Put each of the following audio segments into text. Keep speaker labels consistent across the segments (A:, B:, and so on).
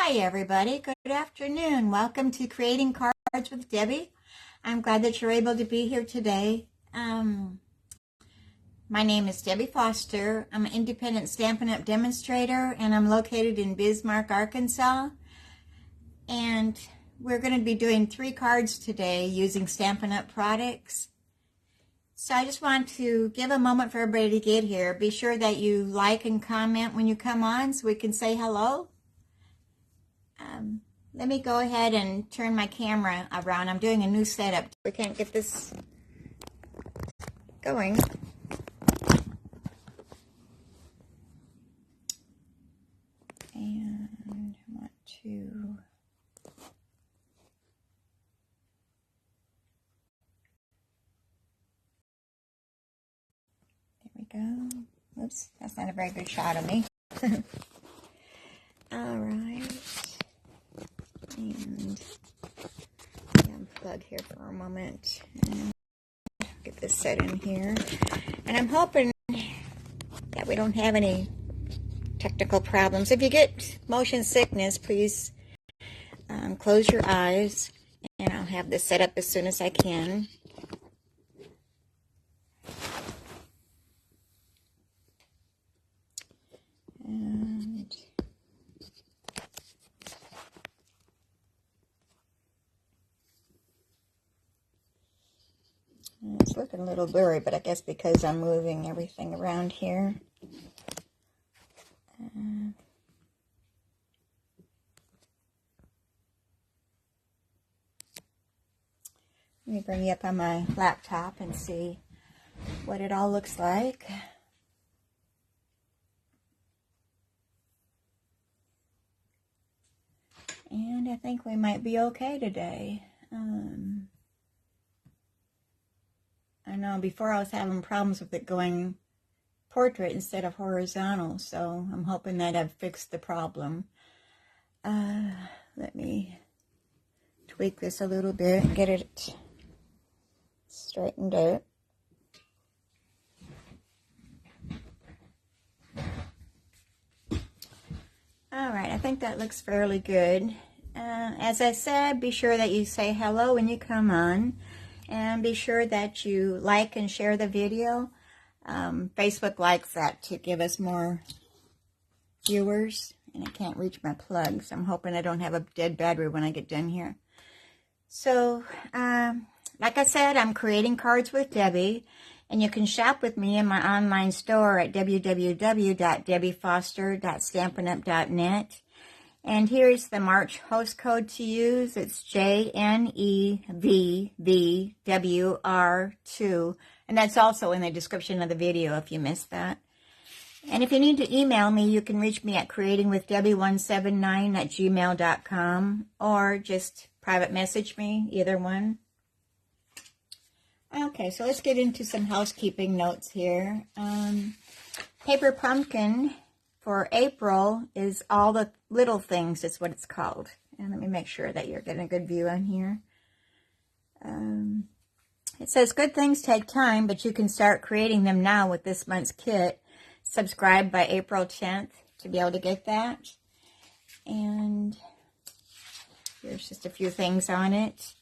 A: Hi everybody, good afternoon. Welcome to Creating Cards with Debbie. I'm glad that you're able to be here today. My name is Debbie Foster. I'm an independent Stampin' Up! Demonstrator and I'm located in Bismarck, Arkansas. And we're going to be doing 3 cards today using Stampin' Up! Products. So I just want to give a moment for everybody to get here. Be sure that you like and comment when you come on so we can say hello. Let me go ahead and turn my camera around. I'm doing a new setup. We can't get this going. And I want to... There we go. Oops, that's not a very good shot of me. All right. And unplug here for a moment and get this set in here. And I'm hoping that we don't have any technical problems. If you get motion sickness, please close your eyes and I'll have this set up as soon as I can. And it's looking a little blurry, but I guess because I'm moving everything around here. Let me bring you up on my laptop and see what it all looks like. And I think we might be okay today. I know before I was having problems with it going portrait instead of horizontal, so I'm hoping that I've fixed the problem. Let me tweak this a little bit and get it straightened out. All right, I think that looks fairly good. As I said, be sure that you say hello when you come on. And be sure that you like and share the video. Facebook likes that to give us more viewers. And I can't reach my plugs. I'm hoping I don't have a dead battery when I get done here. So, like I said, I'm creating cards with Debbie. And you can shop with me in my online store at www.debbiefoster.stampinup.net. And here's the March host code to use. It's JNEVVWR2. And that's also in the description of the video if you missed that. And if you need to email me, you can reach me at creatingwithdebbie179@gmail.com or just private message me, either one. Okay, so let's get into some housekeeping notes here. Paper Pumpkin for April is All the Little Things, is what it's called. And let me make sure that you're getting a good view on here. It says, good things take time, but you can start creating them now with this month's kit. Subscribe by April 10th to be able to get that. And here's just a few things on it.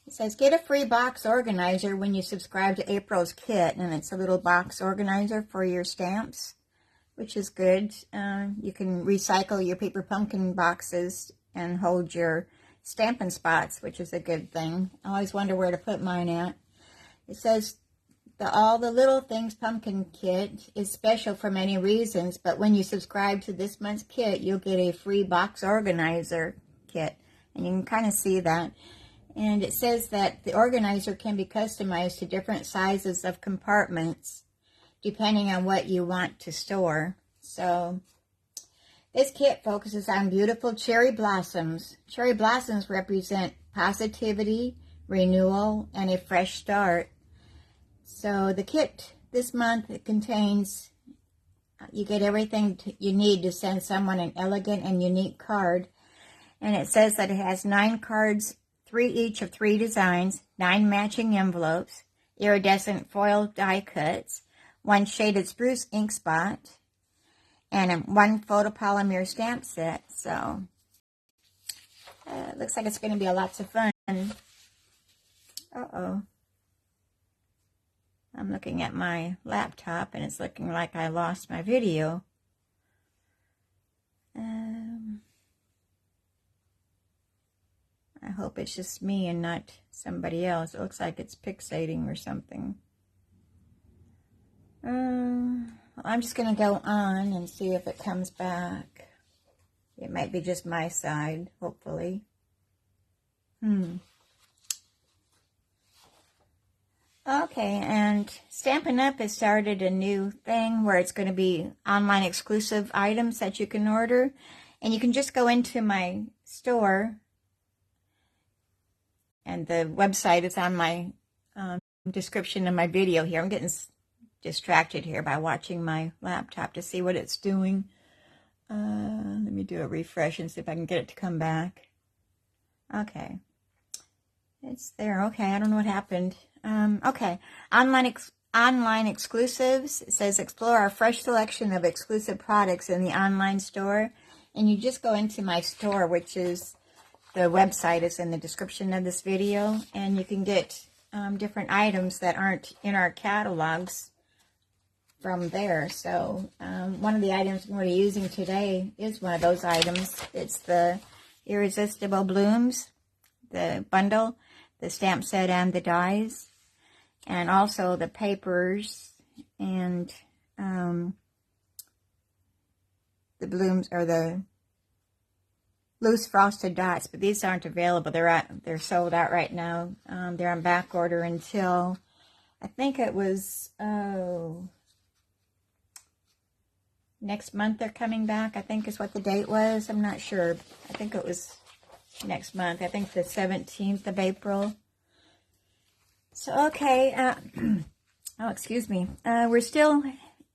A: It says, get a free box organizer when you subscribe to April's kit. And it's a little box organizer for your stamps, which is good. You can recycle your Paper Pumpkin boxes and hold your Stampin' Spots, which is a good thing. I always wonder where to put mine at. It says, All the Little Things Pumpkin Kit is special for many reasons, but when you subscribe to this month's kit, you'll get a free box organizer kit. And you can kind of see that. And it says that the organizer can be customized to different sizes of compartments depending on what you want to store. So this kit focuses on beautiful cherry blossoms. Cherry blossoms represent positivity, renewal, and a fresh start. So the kit this month, it contains, you get everything you need to send someone an elegant and unique card. And it says that it has 9 cards, 3 each of 3 designs, 9 matching envelopes, iridescent foil die cuts, 1 shaded spruce ink spot, and one photopolymer stamp set. So looks like it's going to be a lots of fun. Uh-oh. I'm looking at my laptop and it's looking like I lost my video. I hope it's just me and not somebody else. It looks like it's pixelating or something. I'm just going to go on and see if it comes back. It might be just my side, hopefully. Okay, and Stampin' Up! Has started a new thing where it's going to be online exclusive items that you can order. And you can just go into my store. And the website is on my description of my video here. I'm getting distracted here by watching my laptop to see what it's doing. Let me do a refresh and see if I can get it to come back. Okay. It's there. Okay, I don't know what happened. Okay, online exclusives. It says explore our fresh selection of exclusive products in the online store. And you just go into my store, which is, the website is in the description of this video. And you can get different items that aren't in our catalogs from there. So one of the items we're using today is one of those items. It's the Irresistible Blooms, the bundle, the stamp set and the dies, and also the papers and the blooms, or the loose frosted dots, but these aren't available. They're sold out right now. They're on back order until, I think it was, next month they're coming back, I think is what the date was. I'm not sure. I think it was next month. I think the 17th of April. So, okay. Oh, excuse me. We're still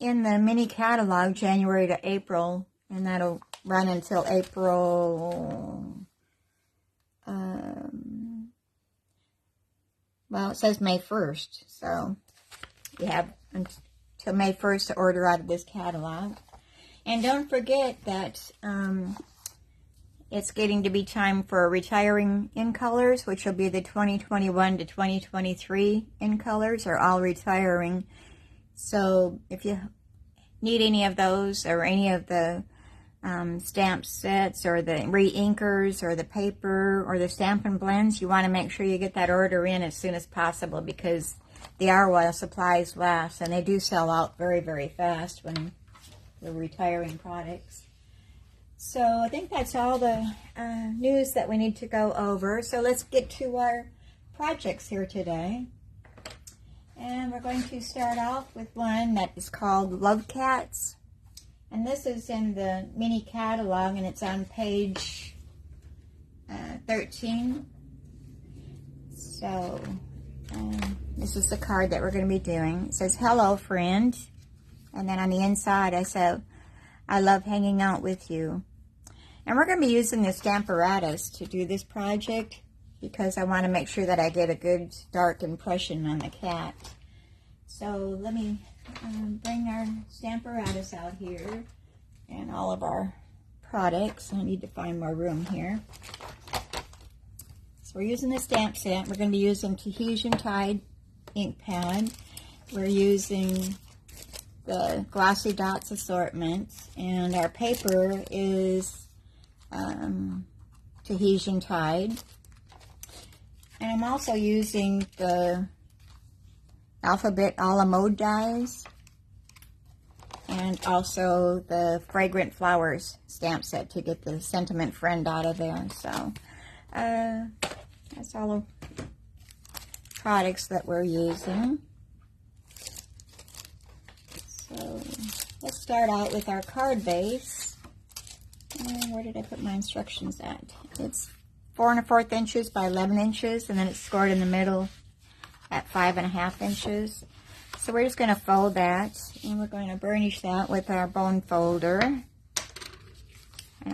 A: in the mini catalog, January to April, and that'll run until April. Well, it says May 1st. So, you have until May 1st to order out of this catalog. And don't forget that it's getting to be time for retiring in colors, which will be the 2021 to 2023 in colors are all retiring. So if you need any of those or any of the stamp sets or the re-inkers or the paper or the Stampin' Blends, you want to make sure you get that order in as soon as possible, because the hour while supplies last, and they do sell out very, very fast when we're retiring products. So I think that's all the news that we need to go over. So let's get to our projects here today. And we're going to start off with one that is called Love Cats. And this is in the mini catalog, and it's on page 13. So this is the card that we're going to be doing. It says, "Hello, friend." And then on the inside, I said, "I love hanging out with you." And we're going to be using the Stamparatus to do this project because I want to make sure that I get a good dark impression on the cat. So let me bring our Stamparatus out here and all of our products. I need to find more room here. So we're using the stamp set. We're going to be using Tahitian Tide ink pad. We're using the Glossy Dots assortment, and our paper is Tahitian Tide. And I'm also using the Alphabet a la Mode dies, and also the Fragrant Flowers stamp set to get the Sentiment Friend out of there. So that's all the products that we're using. So let's start out with our card base. And where did I put my instructions at? It's 4 1/4 inches by 11 inches, and then it's scored in the middle at 5 1/2 inches. So we're just going to fold that, and we're going to burnish that with our bone folder. And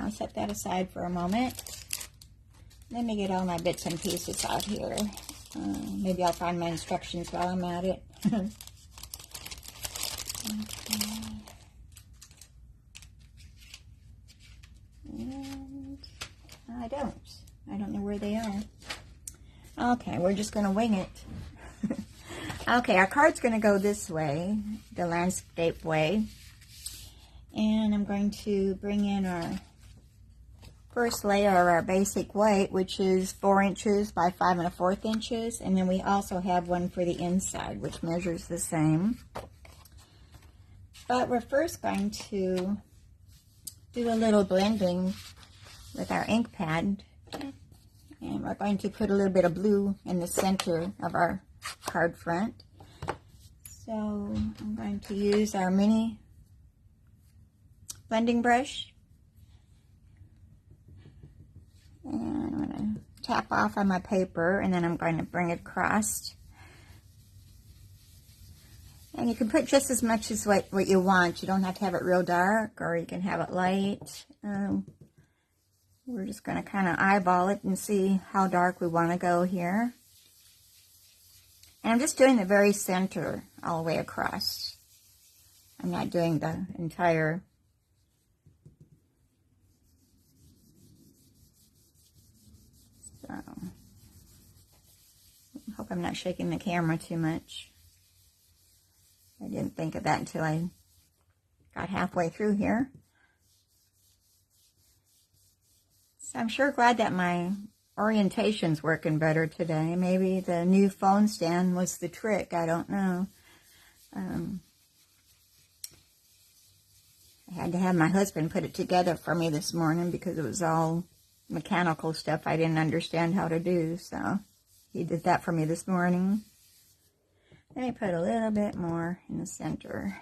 A: I'll set that aside for a moment. Let me get all my bits and pieces out here. Maybe I'll find my instructions while I'm at it. Okay. Okay, we're just going to wing it. Okay, our card's going to go this way, the landscape way. And I'm going to bring in our first layer of our basic white, which is 4 inches by 5 1/4 inches. And then we also have one for the inside, which measures the same. But we're first going to do a little blending with our ink pad. And we're going to put a little bit of blue in the center of our card front. So I'm going to use our mini blending brush. And I'm going to tap off on my paper, and then I'm going to bring it across. And you can put just as much as what you want. You don't have to have it real dark, or you can have it light. We're just going to kind of eyeball it and see how dark we want to go here. And I'm just doing the very center all the way across. I'm not doing the entire. So, I hope I'm not shaking the camera too much. I didn't think of that until I got halfway through here. So I'm sure glad that my orientation's working better today. Maybe the new phone stand was the trick. I don't know. I had to have my husband put it together for me this morning because it was all mechanical stuff I didn't understand how to do. So he did that for me this morning. Let me put a little bit more in the center.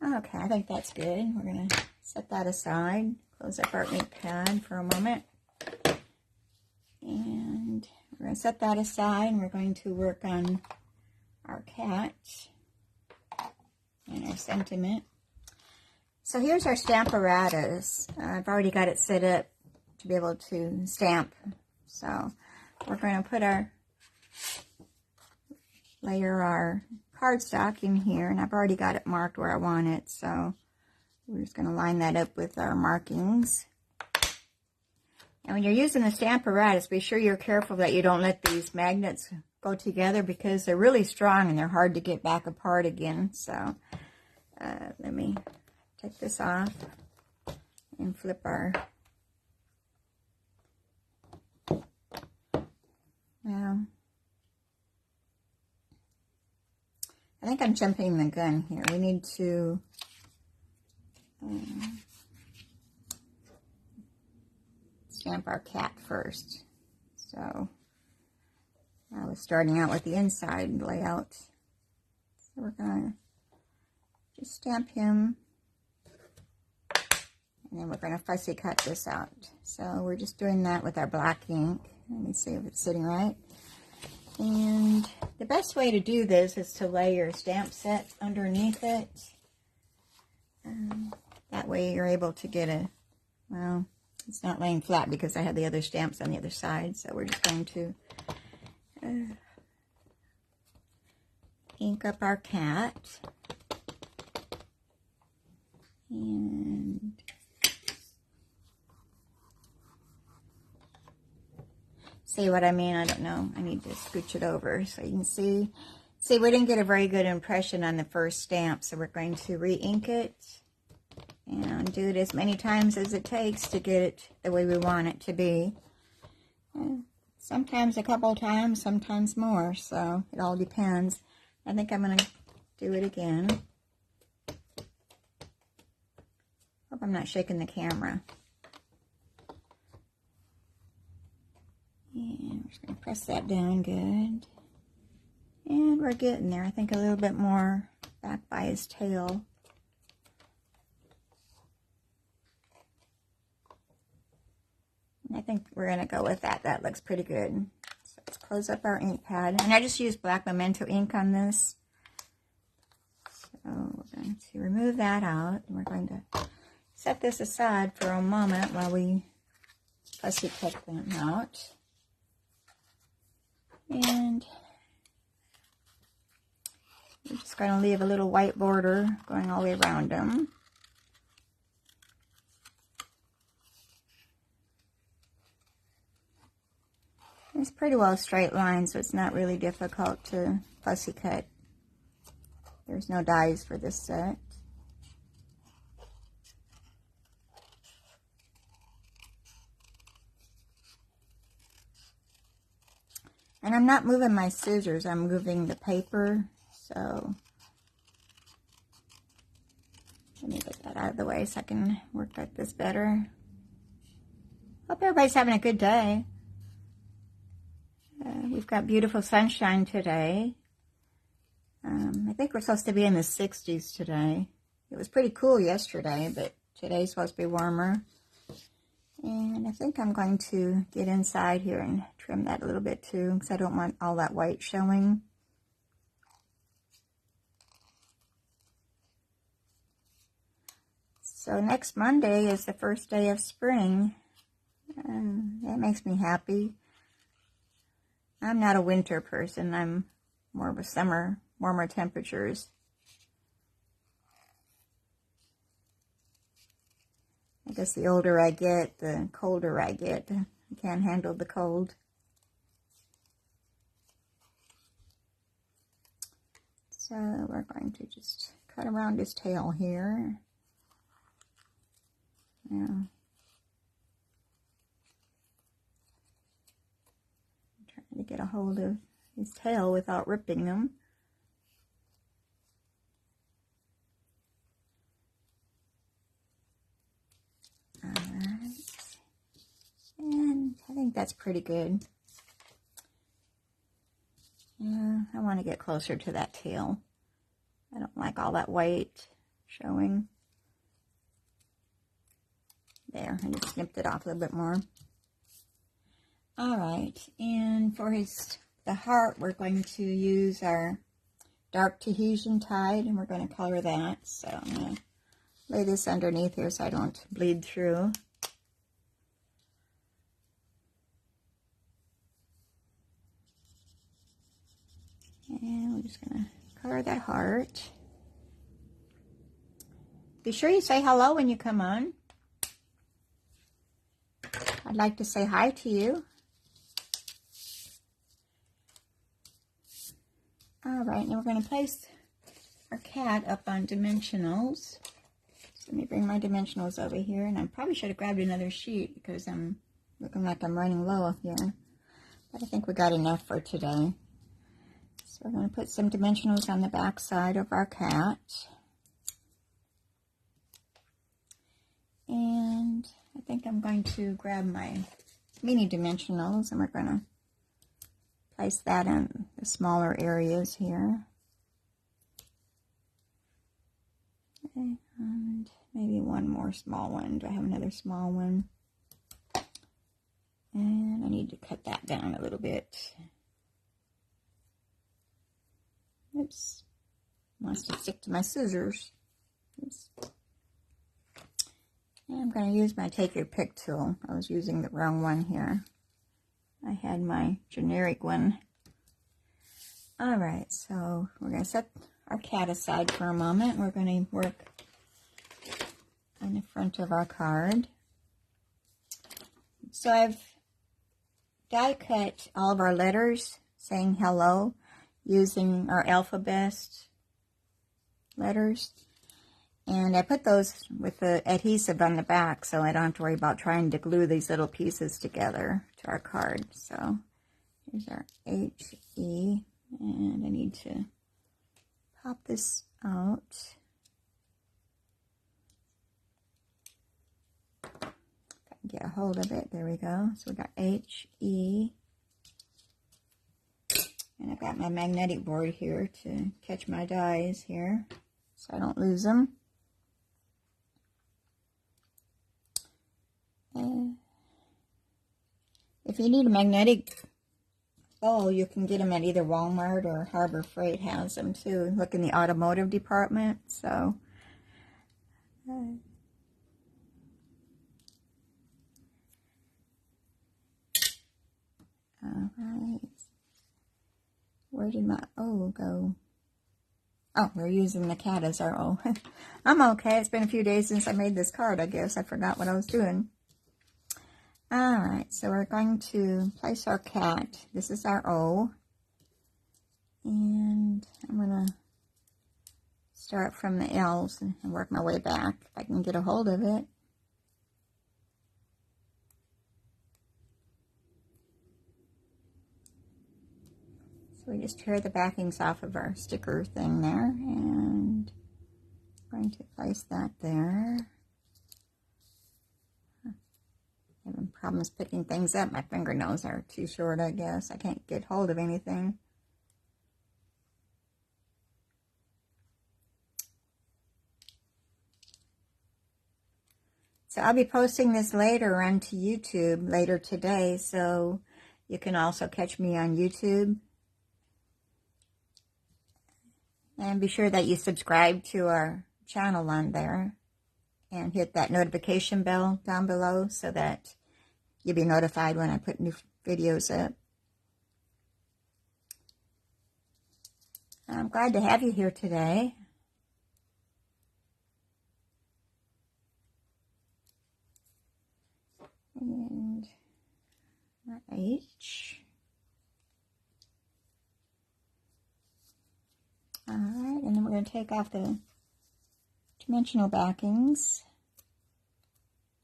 A: Okay, I think that's good. We're going to set that aside. Close up our ink pad for a moment. And we're going to set that aside, and we're going to work on our cat and our sentiment. So here's our Stamparatus. I've already got it set up to be able to stamp. So we're going to put our cardstock in here, and I've already got it marked where I want it. So we're just going to line that up with our markings. And when you're using the Stamparatus, be sure you're careful that you don't let these magnets go together because they're really strong and they're hard to get back apart again. So let me take this off and flip our. Well, I think I'm jumping the gun here. We need to stamp our cat first. So I was starting out with the inside layout. So we're going to just stamp him. And then we're going to fussy cut this out. So we're just doing that with our black ink. Let me see if it's sitting right. And the best way to do this is to lay your stamp set underneath it. That way you're able to get a, well, it's not laying flat because I have the other stamps on the other side. So we're just going to ink up our cat. And see what I mean? I don't know. I need to scooch it over so you can see. See, we didn't get a very good impression on the first stamp, so we're going to re-ink it and do it as many times as it takes to get it the way we want it to be. Sometimes a couple times, sometimes more, so it all depends. I think I'm going to do it again. Hope I'm not shaking the camera. And we're just going to press that down good. And we're getting there. I think a little bit more back by his tail. And I think we're going to go with that. That looks pretty good. So let's close up our ink pad. And I just used black memento ink on this. So we're going to remove that out. And we're going to set this aside for a moment while we fussy cut them out. And we're just going to leave a little white border going all the way around them. It's pretty well straight line, so it's not really difficult to fussy cut. There's no dies for this set. And I'm not moving my scissors, I'm moving the paper, so let me get that out of the way so I can work like this better. Hope everybody's having a good day. We've got beautiful sunshine today. I think we're supposed to be in the 60s today. It was pretty cool yesterday, but today's supposed to be warmer. And I think I'm going to get inside here and trim that a little bit too, because I don't want all that white showing. So next Monday is the first day of spring. That makes me happy. I'm not a winter person. I'm more of a summer, warmer temperatures. I guess the older I get, the colder I get. I can't handle the cold. So we're going to just cut around his tail here. Yeah. I'm trying to get a hold of his tail without ripping him. Alright. And I think that's pretty good. Yeah, I want to get closer to that tail. I don't like all that white showing. There, I just snipped it off a little bit more. Alright, and for the heart, we're going to use our dark Tahitian tide, and we're going to color that. So I'm going to lay this underneath here so I don't bleed through. And we're just going to color that heart. Be sure you say hello when you come on. I'd like to say hi to you. Alright, now we're going to place our cat up on dimensionals. So let me bring my dimensionals over here. And I probably should have grabbed another sheet because I'm looking like I'm running low here. But I think we got enough for today. So we're going to put some dimensionals on the back side of our cat. And I think I'm going to grab my mini dimensionals and we're going to place that in the smaller areas here. And maybe one more small one. Do I have another small one? And I need to cut that down a little bit. Oops. Wants to stick to my scissors. Oops. And I'm going to use my Take Your Pick tool. I was using the wrong one here. I had my generic one. Alright, so we're going to set our cat aside for a moment. We're going to work on the front of our card. So I've die cut all of our letters saying hello using our alphabet letters. And I put those with the adhesive on the back so I don't have to worry about trying to glue these little pieces together to our card. So here's our H-E, and I need to pop this out. If I can get a hold of it, there we go. So we got H-E. And I've got my magnetic board here to catch my dies here so I don't lose them. If you need a magnetic bowl, you can get them at either Walmart or Harbor Freight has them too. Look in the automotive department. So, alright. Where did my O go? Oh, we're using the cat as our O. I'm okay. It's been a few days since I made this card, I guess. I forgot what I was doing. Alright, so we're going to place our cat. This is our O. And I'm going to start from the L's and work my way back if I can get a hold of it. So we just tear the backings off of our sticker thing there, and I'm going to place that there. Having problems picking things up. My fingernails are too short, I guess. I can't get hold of anything. So I'll be posting this later onto YouTube later today, so you can also catch me on YouTube. And be sure that you subscribe to our channel on there and hit that notification bell down below so that you'll be notified when I put new videos up. I'm glad to have you here today. And my H. Alright, and then we're going to take off the dimensional backings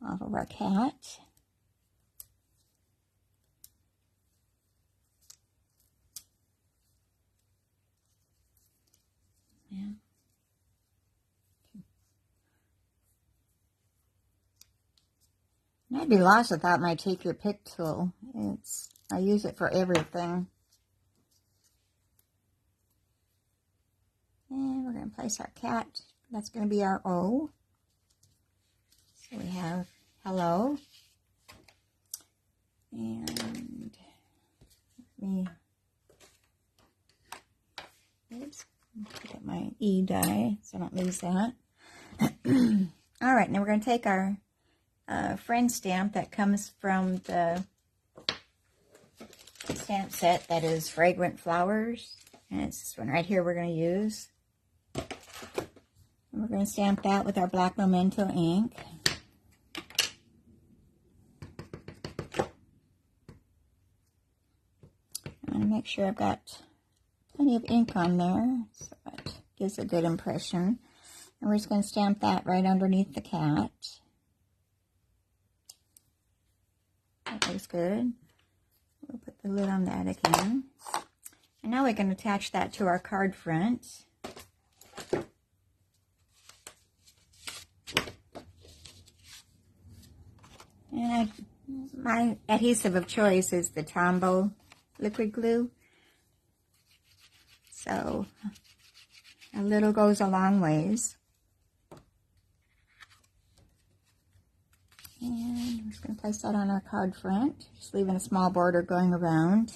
A: off of our cat. Yeah. And I'd be lost without my Take Your Pick tool. I use it for everything. And we're going to place our cat. That's going to be our O. So we have hello. And let me, oops, get my E die so I don't lose that. All right, now we're going to take our friend stamp that comes from the stamp set that is Fragrant Flowers. And it's this one right here we're going to use. And we're going to stamp that with our black Memento ink. I want to make sure I've got plenty of ink on there so it gives a good impression. And we're just going to stamp that right underneath the cat. That looks good. We'll put the lid on that again. And now we can attach that to our card front. And my adhesive of choice is the Tombow liquid glue. So a little goes a long ways. And I'm just going to place that on our card front, just leaving a small border going around.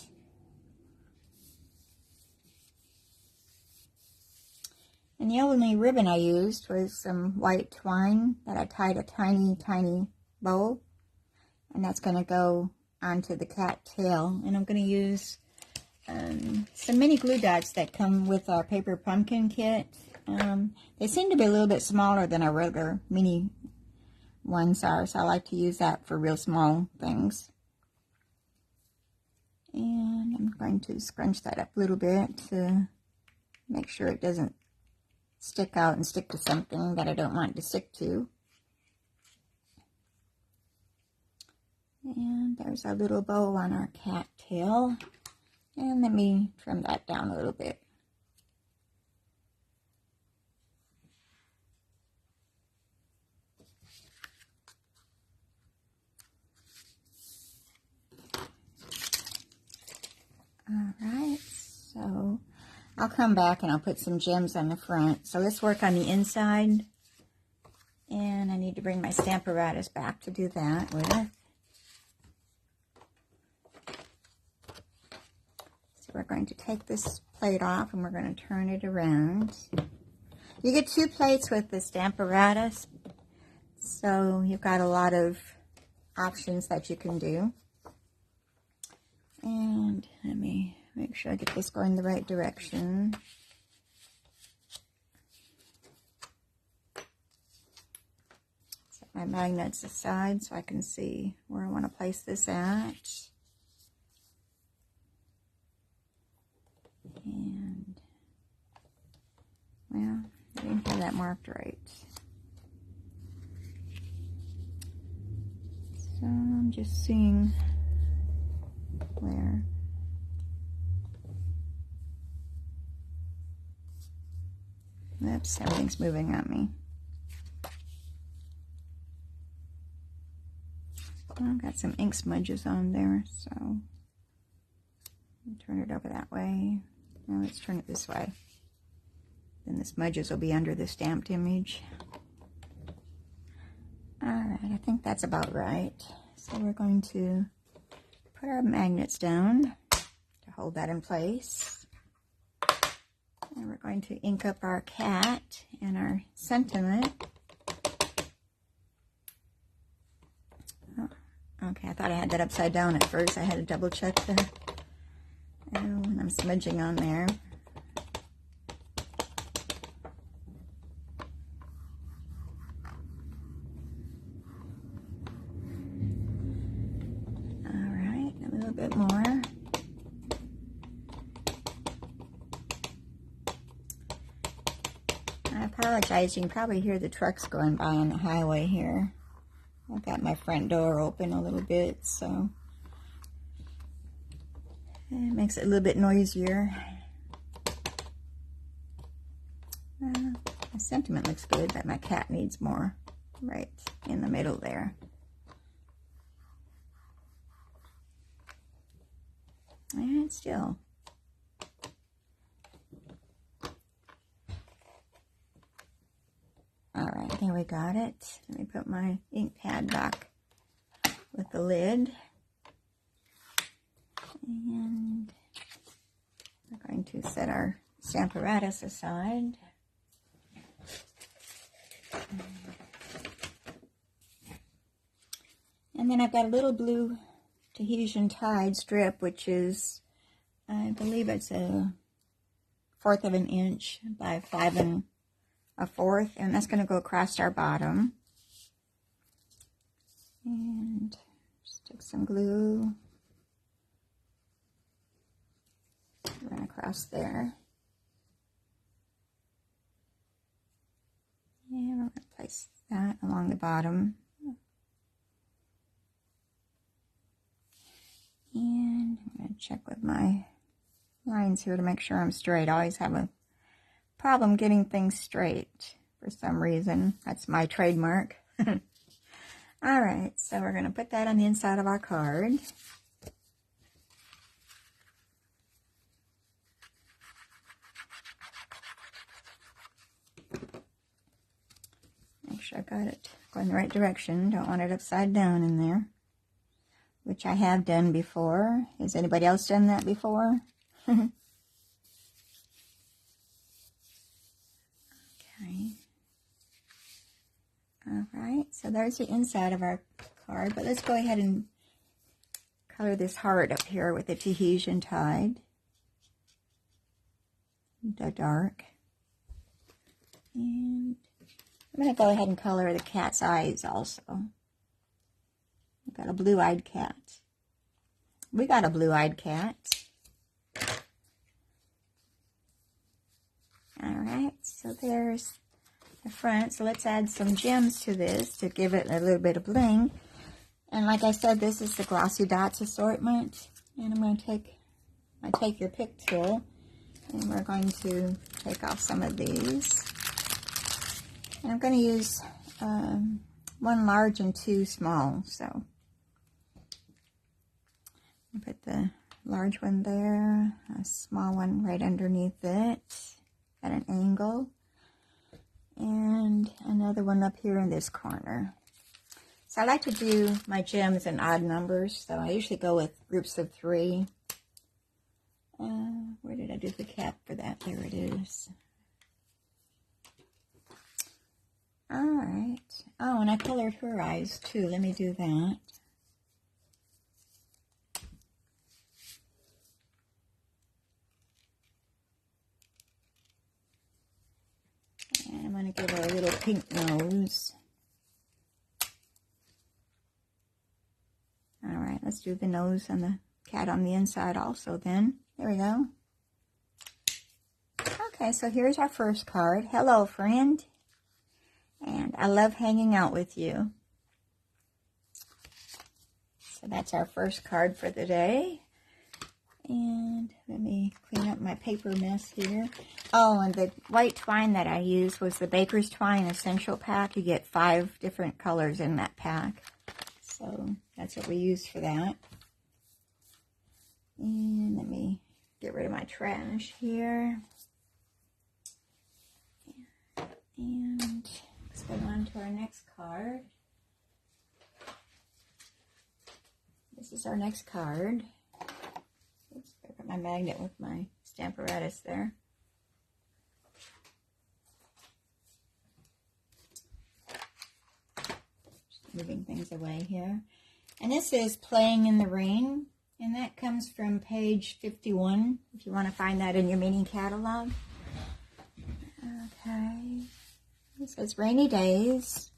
A: And the only ribbon I used was some white twine that I tied a tiny, tiny bow. And that's going to go onto the cat tail. And I'm going to use some mini glue dots that come with our paper pumpkin kit. They seem to be a little bit smaller than our regular mini ones are, so I like to use that for real small things. And I'm going to scrunch that up a little bit to make sure it doesn't stick out and stick to something that I don't want it to stick to. And there's our little bow on our cat tail. And let me trim that down a little bit. Alright, so I'll come back and I'll put some gems on the front. So let's work on the inside. And I need to bring my Stamparatus back to do that with. So we're going to take this plate off and we're going to turn it around. You get 2 plates with the Stamparatus, so you've got a lot of options that you can do. And let me make sure I get this going the right direction. So my magnets aside so I can see where I want to place this at. And, well, I didn't have that marked right. So I'm just seeing where. Oops, everything's moving on me. I've got some ink smudges on there, so I'll turn it over that way. Now let's turn it this way. Then the smudges will be under the stamped image. Alright, I think that's about right. So we're going to put our magnets down to hold that in place. And we're going to ink up our cat and our sentiment. Oh, okay, I thought I had that upside down at first. I had to double check that. Oh, and I'm smudging on there. Alright, a little bit more. I apologize, you can probably hear the trucks going by on the highway here. I've got my front door open a little bit, so it makes it a little bit noisier. My sentiment looks good, but my cat needs more right in the middle there. And still. Alright, there we got it. Let me put my ink pad back with the lid. And we're going to set our Stamparatus aside. And then I've got a little blue Tahitian Tide strip, which is, I believe it's a 1/4 of an inch by 5 1/4, and that's going to go across our bottom. And stick some glue. Run across there. And we're going to place that along the bottom. And I'm going to check with my lines here to make sure I'm straight. I always have a problem getting things straight for some reason. That's my trademark. Alright, so we're going to put that on the inside of our card. Make sure I got it going the right direction. Don't want it upside down in there, which I have done before. Has anybody else done that before? Okay. Alright, so there's the inside of our card, but let's go ahead and color this heart up here with the Tahitian Tide. The dark. And I'm going to go ahead and color the cat's eyes also. We've got a blue-eyed cat. We got a blue-eyed cat. Alright, so there's the front. So let's add some gems to this to give it a little bit of bling. And like I said, this is the Glossy Dots assortment. And I'm going to take my Take Your Pick tool, and we're going to take off some of these. And I'm going to use 1 large and 2 small. So I'll put the large one there, a small one right underneath it at an angle, and another one up here in this corner. So I like to do my gems in odd numbers, so I usually go with groups of 3. Where did I do the cap for that? There it is. Alright. Oh, and I colored her eyes too. Let me do that. And I'm going to give her a little pink nose. let's do the nose and the cat on the inside also then. There we go. Okay, so here's our first card. Hello, friend. And I love hanging out with you. So that's our first card for the day. And let me clean up my paper mess here. Oh, and the white twine that I used was the Baker's Twine Essential Pack. You get 5 different colors in that pack. So that's what we used for that. And let me get rid of my trash here. And let's go on to our next card. This is our next card. Oops, I got my magnet with my Stamparatus there. Just moving things away here. And this is Playing in the Rain. And that comes from page 51, if you want to find that in your mini catalog. Okay. It says, rainy days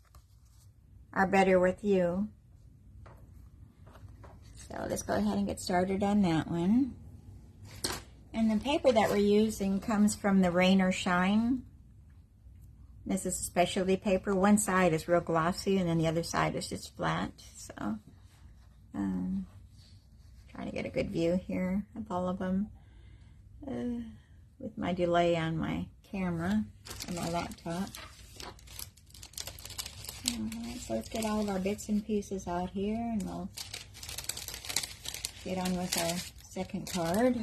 A: are better with you. So let's go ahead and get started on that one. And the paper that we're using comes from the Rain or Shine. This is a specialty paper. One side is real glossy and then the other side is just flat. So, trying to get a good view here of all of them with my delay on my camera and my laptop. Alright, so let's get all of our bits and pieces out here and we'll get on with our second card.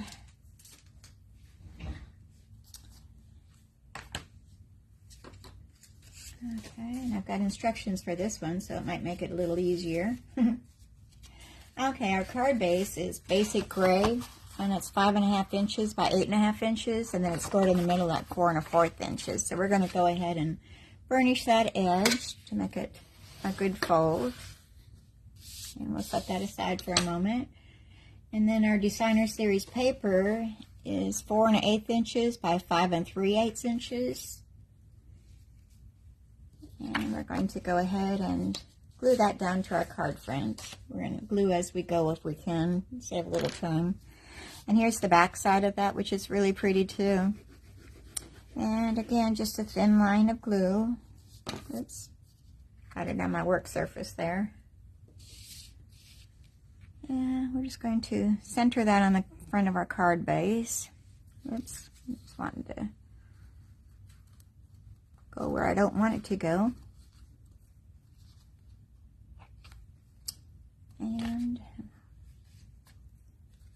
A: Okay, and I've got instructions for this one, so it might make it a little easier. Okay, our card base is basic gray, and it's 5.5 inches by 8.5 inches, and then it's scored in the middle at 4 1/4 inches. So we're going to go ahead and burnish that edge to make it a good fold. And we'll set that aside for a moment. And then our Designer Series paper is 4 1/8 inches by 5 3/8 inches. And we're going to go ahead and glue that down to our card front. We're going to glue as we go if we can, save a little time. And here's the back side of that, which is really pretty too. And again, just a thin line of glue. Oops, got it on my work surface there. And we're just going to center that on the front of our card base. Oops, just wanted to go where I don't want it to go. And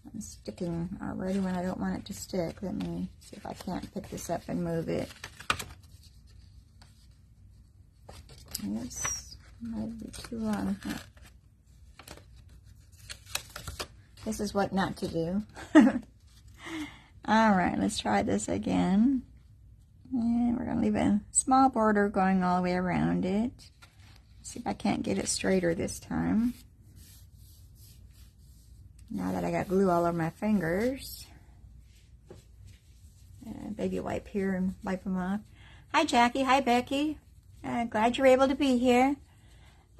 A: I'm sticking already when I don't want it to stick. Let me see if I can't pick this up and move it. This might be too long. This is what not to do. Alright, let's try this again. And we're going to leave a small border going all the way around it. See if I can't get it straighter this time. Now that I got glue all over my fingers. Baby wipe here and wipe them off. Hi Jackie, hi Becky. Glad you're able to be here.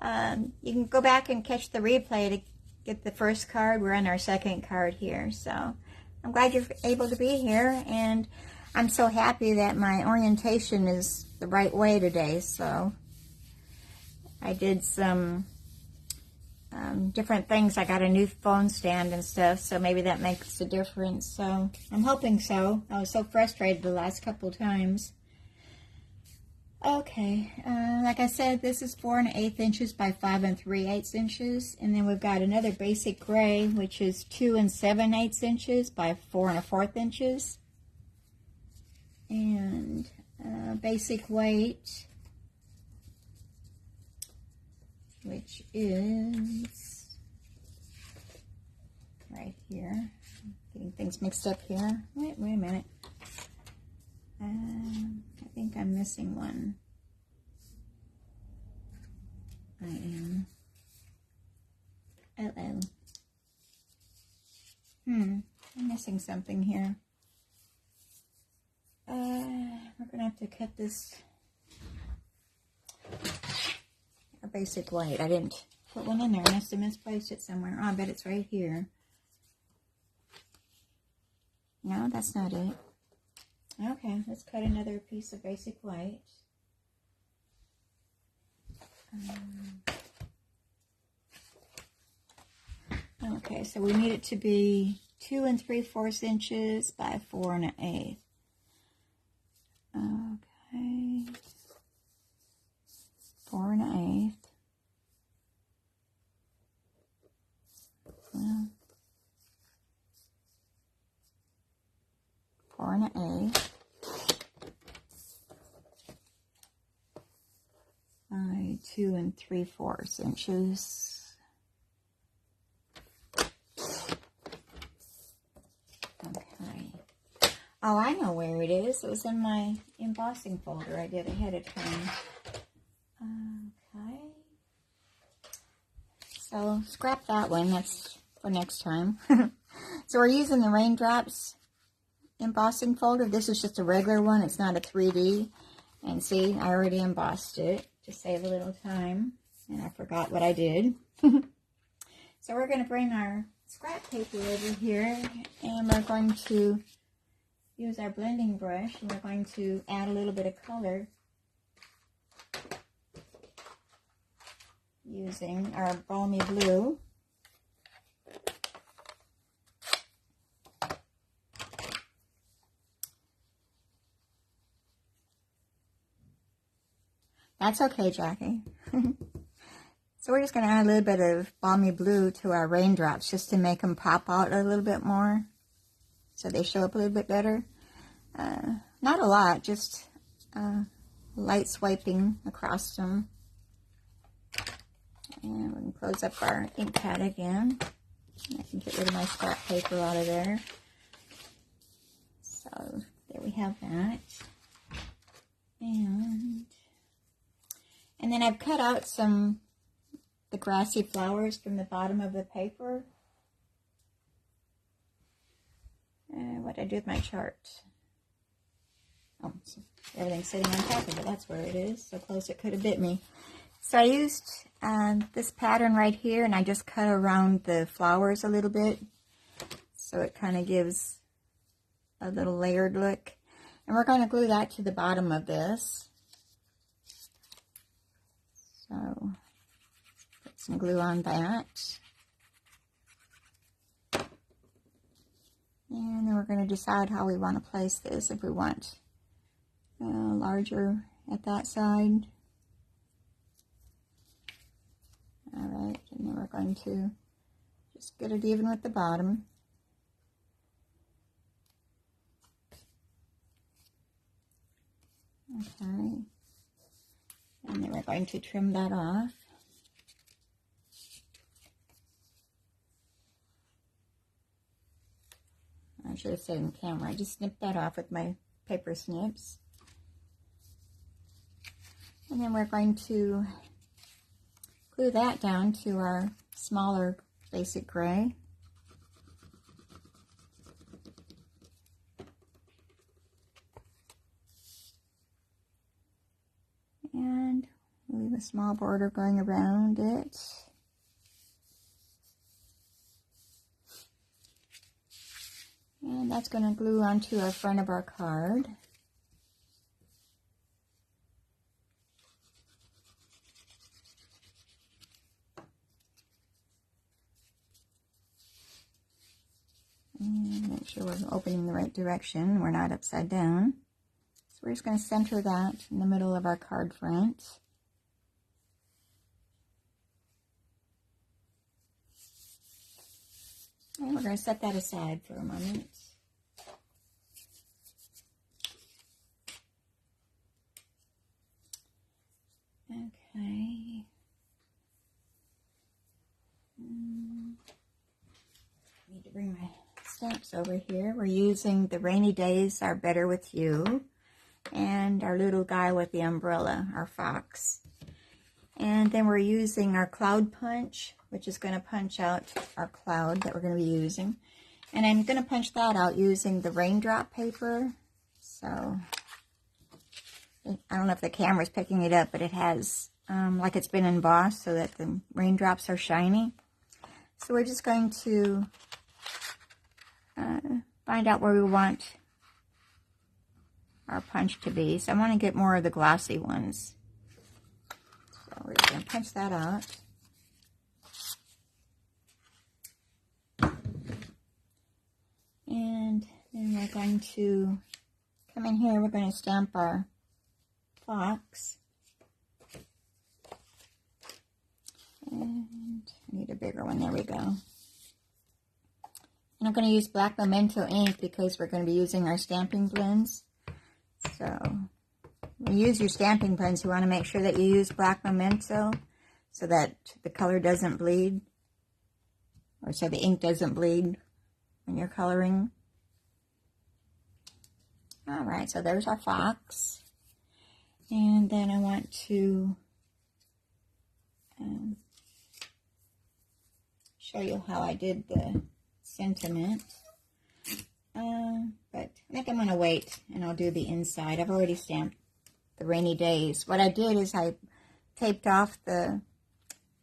A: You can go back and catch the replay to get the first card. We're on our second card here. So I'm glad you're able to be here. And I'm so happy that my orientation is the right way today. So I did some different things. I got a new phone stand and stuff, so maybe that makes a difference. So I'm hoping so. I was so frustrated the last couple times. Okay, like I said, this is 4 1/8 inches by 5 3/8 inches, and then we've got another basic gray, which is 2 7/8 inches by 4 1/4 inches, and basic white, which is right here. Getting things mixed up here. Wait a minute. I think I'm missing one. I am. Uh-oh. I'm missing something here. We're gonna have to cut this. A basic white. I didn't put one in there. I must have misplaced it somewhere. Oh, I bet it's right here. No, that's not it. Okay, let's cut another piece of basic white. Okay, so we need it to be 2 3/4 inches by 4 1/8. Okay, 4 1/8. Well, 4 1/8. 2 3/4 inches. Okay. Oh, I know where it is. It was in my embossing folder I did ahead of time. Okay. So scrap that one. That's for next time. So we're using the Raindrops embossing folder. This is just a regular one. It's not a 3D. And see, I already embossed it to save a little time. And I forgot what I did. So we're going to bring our scrap paper over here. And we're going to use our blending brush. And we're going to add a little bit of color. Using our balmy blue. That's okay, Jackie. So we're just going to add a little bit of balmy blue to our raindrops just to make them pop out a little bit more. So they show up a little bit better. Not a lot, just light swiping across them. And we can close up our ink pad again. I can get rid of my scrap paper out of there. So there we have that. And then I've cut out the grassy flowers from the bottom of the paper. What did I do with my chart? Oh, so everything's sitting on top of it. That's where it is. So close it could have bit me. So I used this pattern right here, and I just cut around the flowers a little bit. So it kind of gives a little layered look. And we're going to glue that to the bottom of this. So put some glue on that. And then we're going to decide how we want to place this, if we want larger at that side. Alright, and then we're going to just get it even with the bottom. Okay. And then we're going to trim that off. I should have said in camera. I just snipped that off with my paper snips. And then we're going to glue that down to our smaller basic gray. And leave a small border going around it. And that's going to glue onto our front of our card. And make sure we're opening the right direction. We're not upside down. So we're just going to center that in the middle of our card front. And we're going to set that aside for a moment. Okay. Need to bring my stamps over here. We're using the Rainy Days Are Better With You and our little guy with the umbrella, our fox. And then we're using our cloud punch, which is going to punch out our cloud that we're going to be using. And I'm going to punch that out using the raindrop paper. So I don't know if the camera's picking it up, but it has like it's been embossed so that the raindrops are shiny. So we're just going to find out where we want our punch to be. So I want to get more of the glossy ones. So we're just going to punch that out. And then we're going to come in here, we're going to stamp our fox. And I need a bigger one, there we go. And I'm going to use black memento ink because we're going to be using our stamping blends. So when you use your stamping blends, you want to make sure that you use black memento so that the color doesn't bleed, or so the ink doesn't bleed when you're coloring. Alright, so there's our fox. And then I want to show you how I did the sentiment. But I think I'm going to wait and I'll do the inside. I've already stamped the rainy days. What I did is I taped off the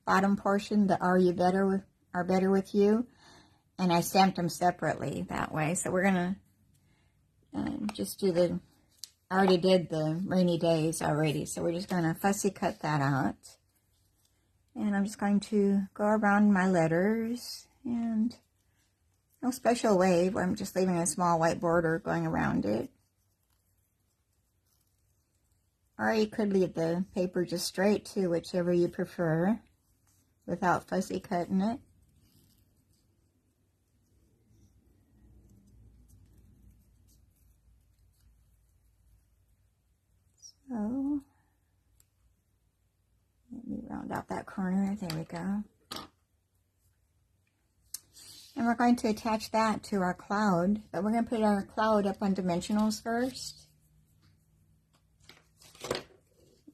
A: bottom portion, the Are You Better With, Are Better With You, and I stamped them separately that way. So we're going to just do the, I already did the rainy days already, so we're just going to fussy cut that out. And I'm just going to go around my letters, and no special way, I'm just leaving a small white border going around it. Or you could leave the paper just straight too, whichever you prefer, without fussy cutting it. So, let me round out that corner, there we go. And we're going to attach that to our cloud, but we're going to put our cloud up on dimensionals first.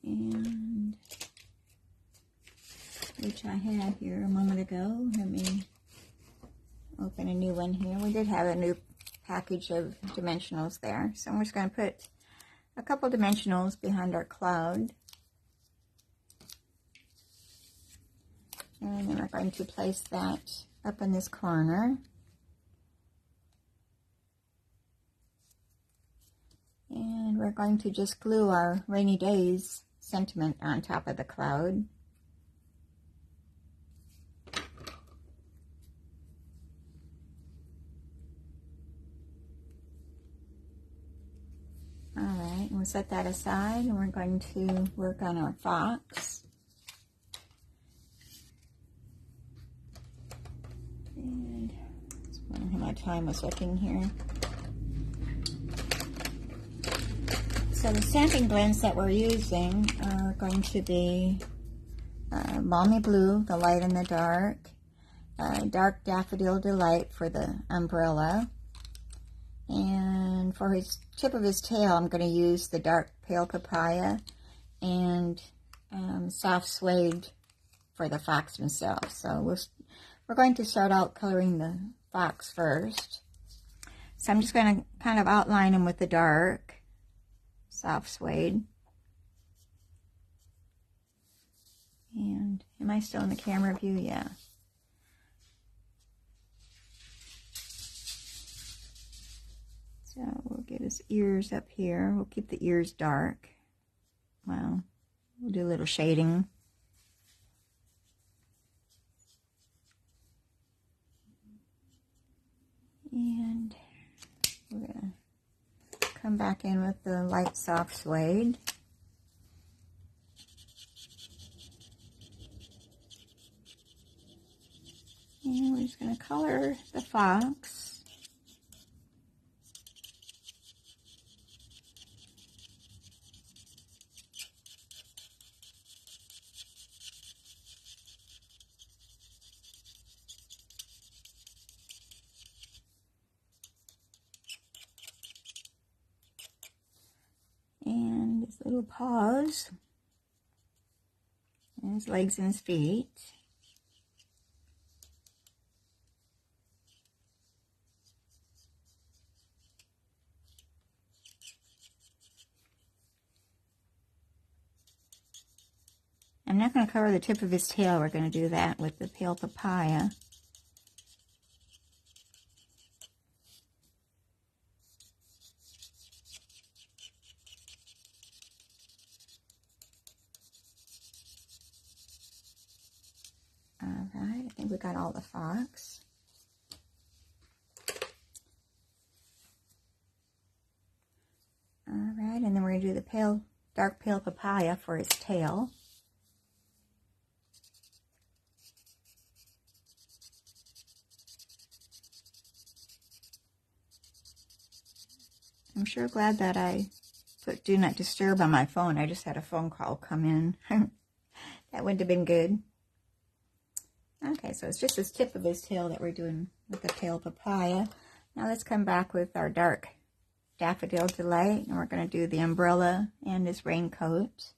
A: And, which I had here a moment ago. Let me open a new one here. We did have a new package of dimensionals there. So I'm just going to put a couple dimensionals behind our cloud. And then we're going to place that up in this corner. And we're going to just glue our rainy days sentiment on top of the cloud. Alright, we'll set that aside and we're going to work on our fox. And just wondering how my time was looking here. So the stamping blends that we're using are going to be Balmy Blue, the light and the dark, Dark Daffodil Delight for the umbrella, and for his tip of his tail I'm going to use the Dark Pale Papaya, and Soft Suede for the fox himself. So we're going to start out coloring the fox first. So I'm just going to kind of outline him with the dark Soft Suede. And am I still in the camera view? Yeah. So we'll get his ears up here. We'll keep the ears dark. Well, we'll do a little shading. And we're going to come back in with the light Soft Suede. And we're just going to color the fox. And his little paws, and his legs and his feet. I'm not going to cover the tip of his tail. We're going to do that with the pale papaya. All right, I think we got all the fox. All right, and then we're going to do the dark pale papaya for his tail. I'm sure glad that I put Do Not Disturb on my phone. I just had a phone call come in. That wouldn't have been good. Okay, so it's just this tip of his tail that we're doing with the pale papaya. Now let's come back with our dark Daffodil Delight, and we're going to do the umbrella and his raincoat.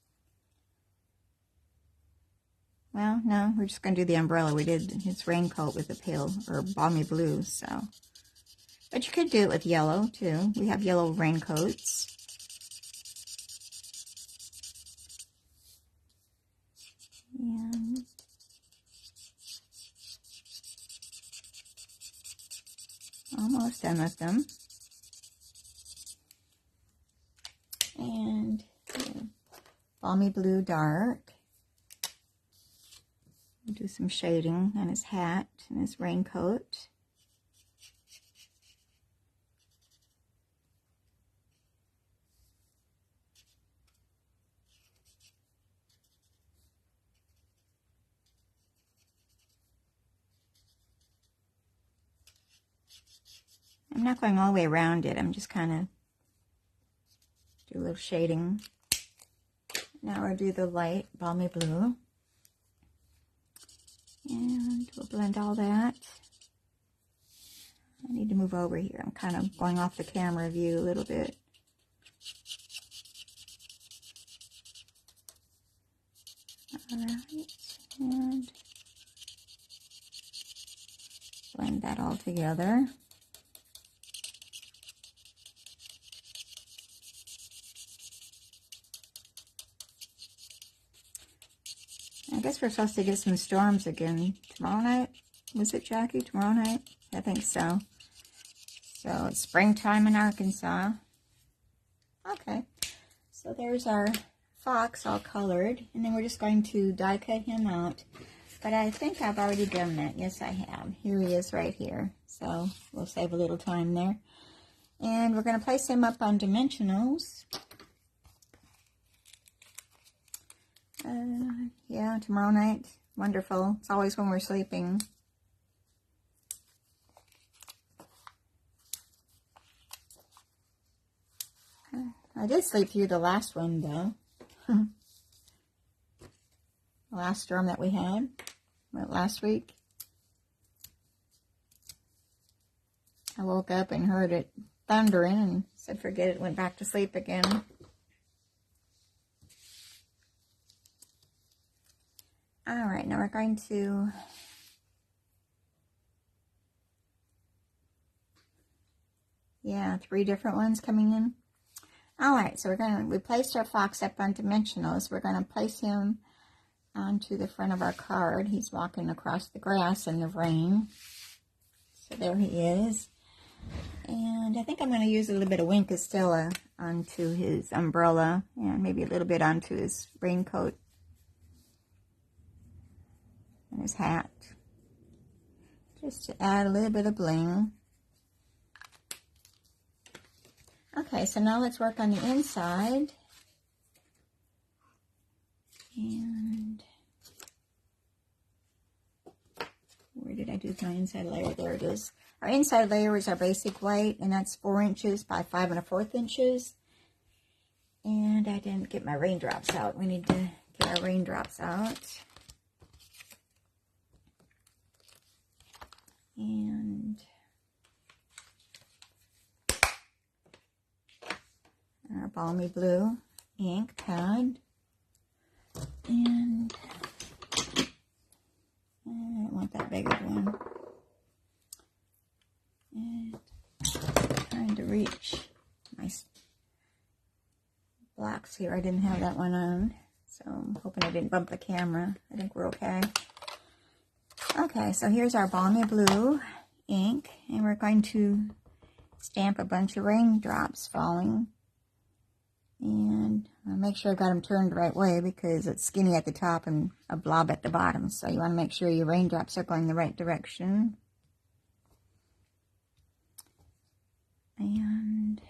A: Well, no, we're just going to do the umbrella. We did his raincoat with the pale or balmy blue, so. But you could do it with yellow, too. We have yellow raincoats. And almost done with them. And balmy blue dark. We'll do some shading on his hat and his raincoat. I'm not going all the way around it. I'm just kind of do a little shading. Now we'll do the light balmy blue. And we'll blend all that. I need to move over here. I'm kind of going off the camera view a little bit. All right. And blend that all together. I guess we're supposed to get some storms again tomorrow night. Was it, Jackie? Tomorrow night? I think so. So it's springtime in Arkansas. Okay. So there's our fox all colored. And then we're just going to die cut him out. But I think I've already done that. Yes, I have. Here he is right here. So we'll save a little time there. And we're going to place him up on dimensionals. Yeah, tomorrow night. Wonderful. It's always when we're sleeping. I did sleep through the last one, though. The last storm that we had last week. I woke up and heard it thundering and said, forget it, went back to sleep again. All right, now we're going to three different ones coming in. All right, so we placed our fox up on dimensionals. We're going to place him onto the front of our card. He's walking across the grass in the rain. So there he is. And I think I'm going to use a little bit of Wink Castilla onto his umbrella and maybe a little bit onto his raincoat and his hat, just to add a little bit of bling. Okay, so now let's work on the inside. And where did I do my inside layer? There it is. Our inside layer is our basic white, and that's 4 inches by 5 1/4 inches. And I didn't get my raindrops out. We need to get our raindrops out. And our balmy blue ink pad. And I don't want that big of one. And trying to reach my blocks here. I didn't have that one on. So I'm hoping I didn't bump the camera. I think we're okay. Okay, so here's our balmy blue ink, and we're going to stamp a bunch of raindrops falling. And I'll make sure I got them turned the right way because it's skinny at the top and a blob at the bottom. So you want to make sure your raindrops are going the right direction. And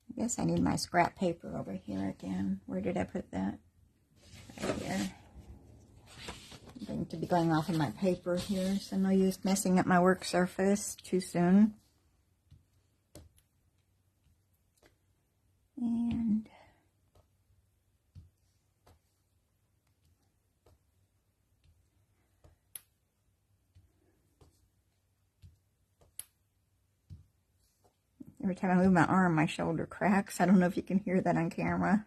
A: I guess I need my scrap paper over here again. Where did I put that? Right here. I'm going to be going off of my paper here, so no use messing up my work surface too soon. And every time I move my arm, my shoulder cracks. I don't know if you can hear that on camera.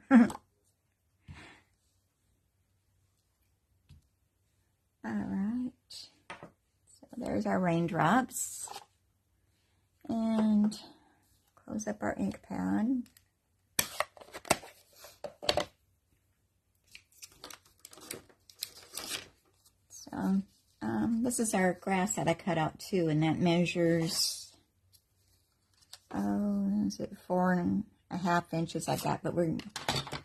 A: Alright, so there's our raindrops. And close up our ink pad. So, this is our grass that I cut out too, and that measures, is it 4.5 inches I got, but we're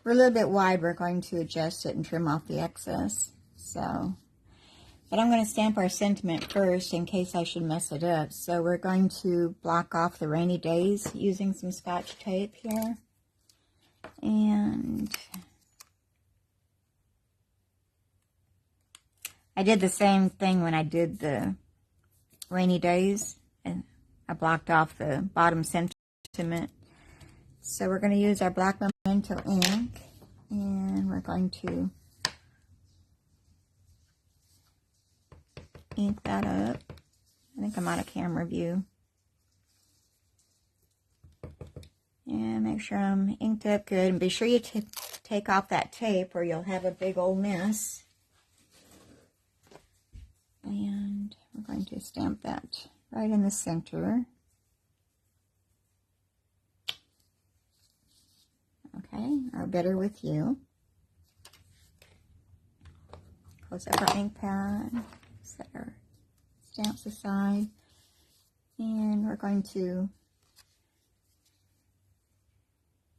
A: a little bit wide. We're going to adjust it and trim off the excess. So, but I'm going to stamp our sentiment first in case I should mess it up. So we're going to block off the rainy days using some Scotch tape here. And I did the same thing when I did the rainy days, and I blocked off the bottom sentiment. So we're going to use our black memento ink, and we're going to ink that up. I think I'm out of camera view. And make sure I'm inked up good, and be sure you take off that tape or you'll have a big old mess. And we're going to stamp that right in the center. Okay, our Better With You. Close up our ink pad, set our stamps aside, and we're going to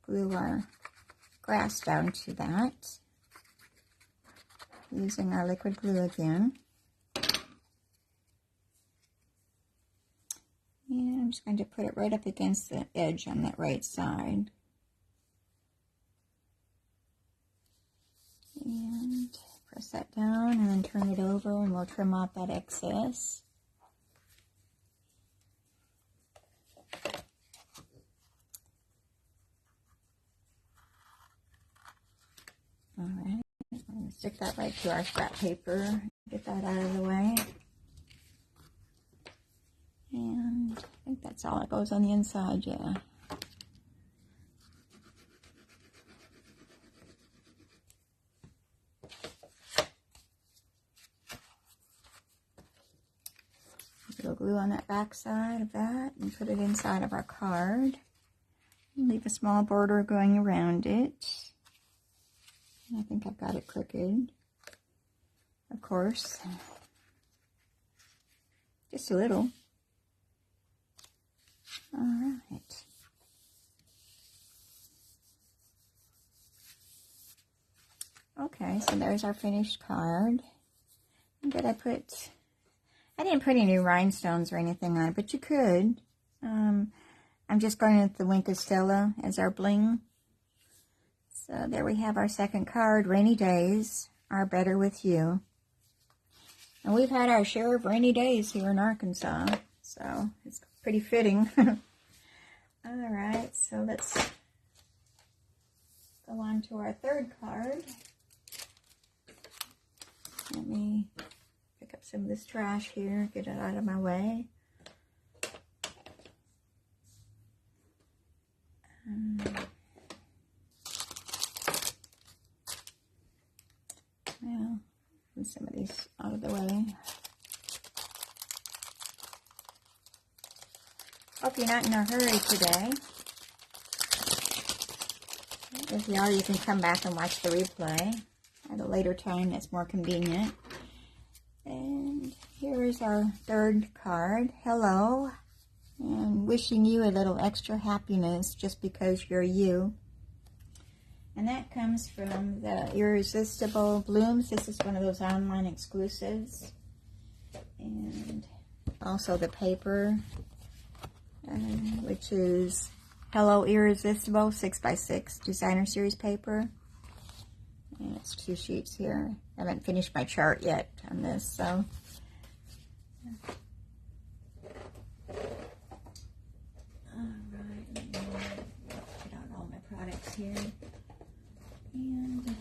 A: glue our grass down to that using our liquid glue again. And I'm just going to put it right up against the edge on that right side. And press that down and then turn it over, and we'll trim off that excess. Alright, I'm going to stick that right to our scrap paper, get that out of the way. And I think that's all that goes on the inside, yeah. We'll glue on that back side of that and put it inside of our card. And leave a small border going around it. And I think I've got it crooked, of course. Just a little. Alright. Okay, so there's our finished card. And did I didn't put any rhinestones or anything on it, but you could. I'm just going with the Wink of Stella as our bling. So there we have our second card, Rainy Days Are Better With You. And we've had our share of rainy days here in Arkansas, so it's pretty fitting. Alright, so let's go on to our third card. Let me pick up some of this trash here, get it out of my way. Well, move some of these out of the way. Hope you're not in a hurry today. If you are, you can come back and watch the replay at a later time that's more convenient. And here's our third card. Hello, and wishing you a little extra happiness just because you're you. And that comes from the Irresistible Blooms. This is one of those online exclusives. And also the paper, which is Hello Irresistible 6x6 designer series paper. And it's 2 sheets here. I haven't finished my chart yet on this, so. Alright, let me get out all my products here. And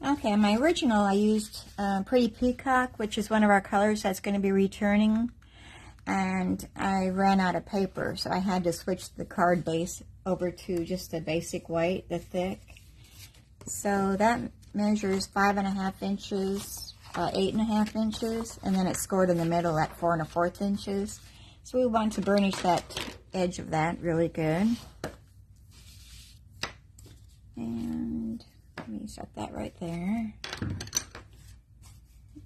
A: okay, my original I used Pretty Peacock, which is one of our colors that's going to be returning, and I ran out of paper, so I had to switch the card base over to just the basic white, the thick. So that measures 5.5 inches, 8.5 inches, and then it's scored in the middle at 4 1/4 inches. So we want to burnish that edge of that really good. And let me set that right there.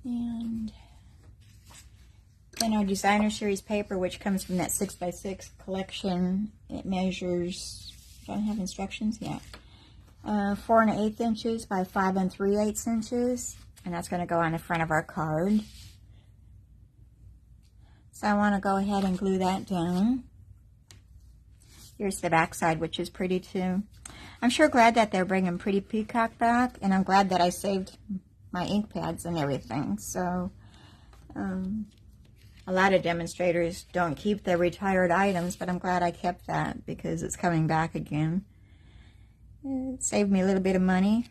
A: And then our designer series paper, which comes from that 6x6 collection, it measures, do I have instructions? Yeah. 4 1/8 inches by 5 3/8 inches. And that's going to go on the front of our card. So I want to go ahead and glue that down. Here's the back side, which is pretty too. I'm sure glad that they're bringing Pretty Peacock back, and I'm glad that I saved my ink pads and everything. So a lot of demonstrators don't keep their retired items, but I'm glad I kept that because it's coming back again. It saved me a little bit of money.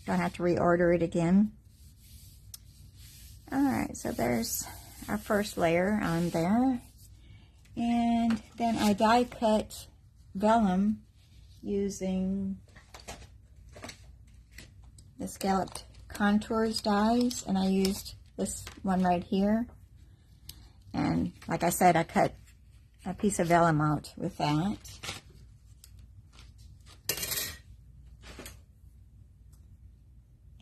A: Don't have to reorder it again. Alright, so there's our first layer on there. And then I die cut vellum using the Scalloped Contours dies, and I used this one right here. And like I said, I cut a piece of vellum out with that.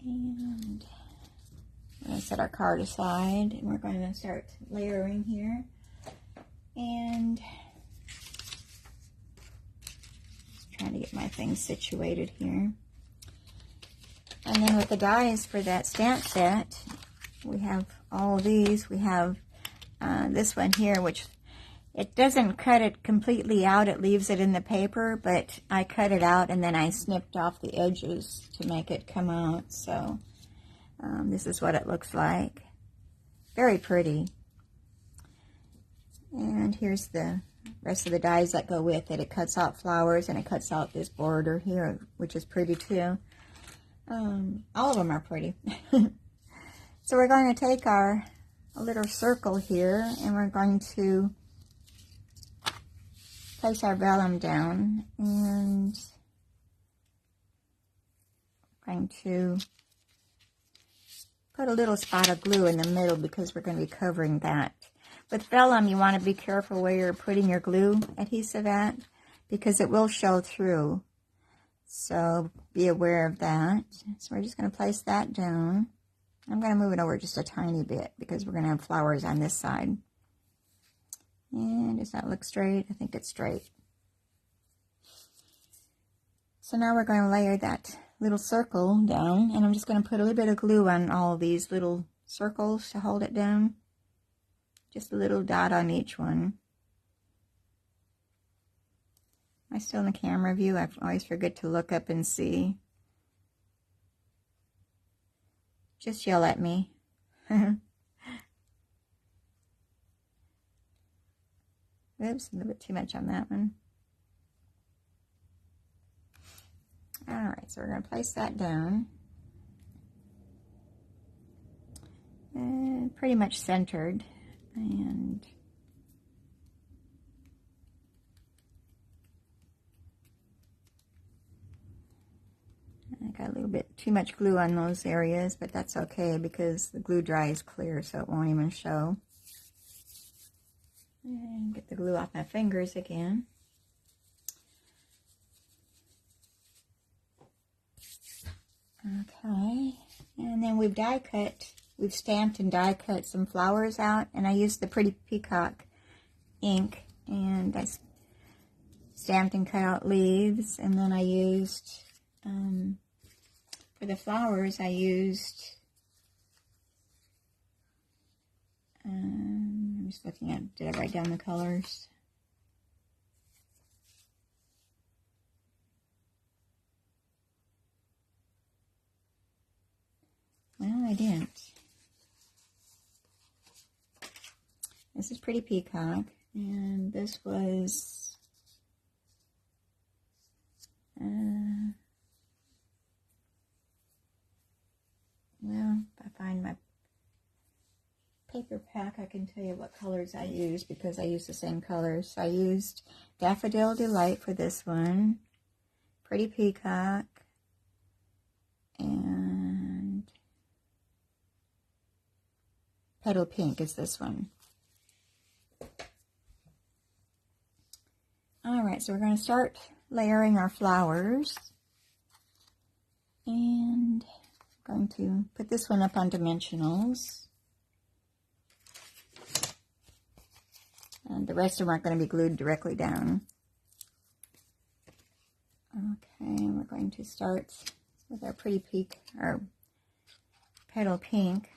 A: And we're going to set our card aside, and we're going to start layering here. And just trying to get my things situated here. And then with the dies for that stamp set, we have all of these. We have this one here, which it doesn't cut it completely out. It leaves it in the paper, but I cut it out and then I snipped off the edges to make it come out. So this is what it looks like. Very pretty. And here's the rest of the dies that go with it. It cuts out flowers and it cuts out this border here, which is pretty too. All of them are pretty. So we're going to take our little circle here, and we're going to place our vellum down, and going to put a little spot of glue in the middle because we're going to be covering that. With vellum, you want to be careful where you're putting your glue adhesive at because it will show through. So be aware of that. So we're just going to place that down. I'm going to move it over just a tiny bit because we're going to have flowers on this side. And does that look straight? I think it's straight. So now we're going to layer that little circle down, and I'm just going to put a little bit of glue on all of these little circles to hold it down. Just a little dot on each one. Am I still in the camera view? I always forget to look up and see. Just yell at me. Oops, a little bit too much on that one. Alright, so we're going to place that down. And pretty much centered. And I got a little bit too much glue on those areas, but that's okay because the glue dries clear, so it won't even show. And get the glue off my fingers again. Okay, and then we've stamped and die cut some flowers out, and I used the Pretty Peacock ink, and I stamped and cut out leaves, and then I used, for the flowers, I used, I'm just looking at, did I write down the colors? Well, I didn't. This is Pretty Peacock, and this was, well, if I find my paper pack, I can tell you what colors I used, because I used the same colors. So I used Daffodil Delight for this one, Pretty Peacock, and Petal Pink is this one. Alright, so we're going to start layering our flowers, and I'm going to put this one up on dimensionals, and the rest of them aren't going to be glued directly down. Okay, we're going to start with our our Petal Pink.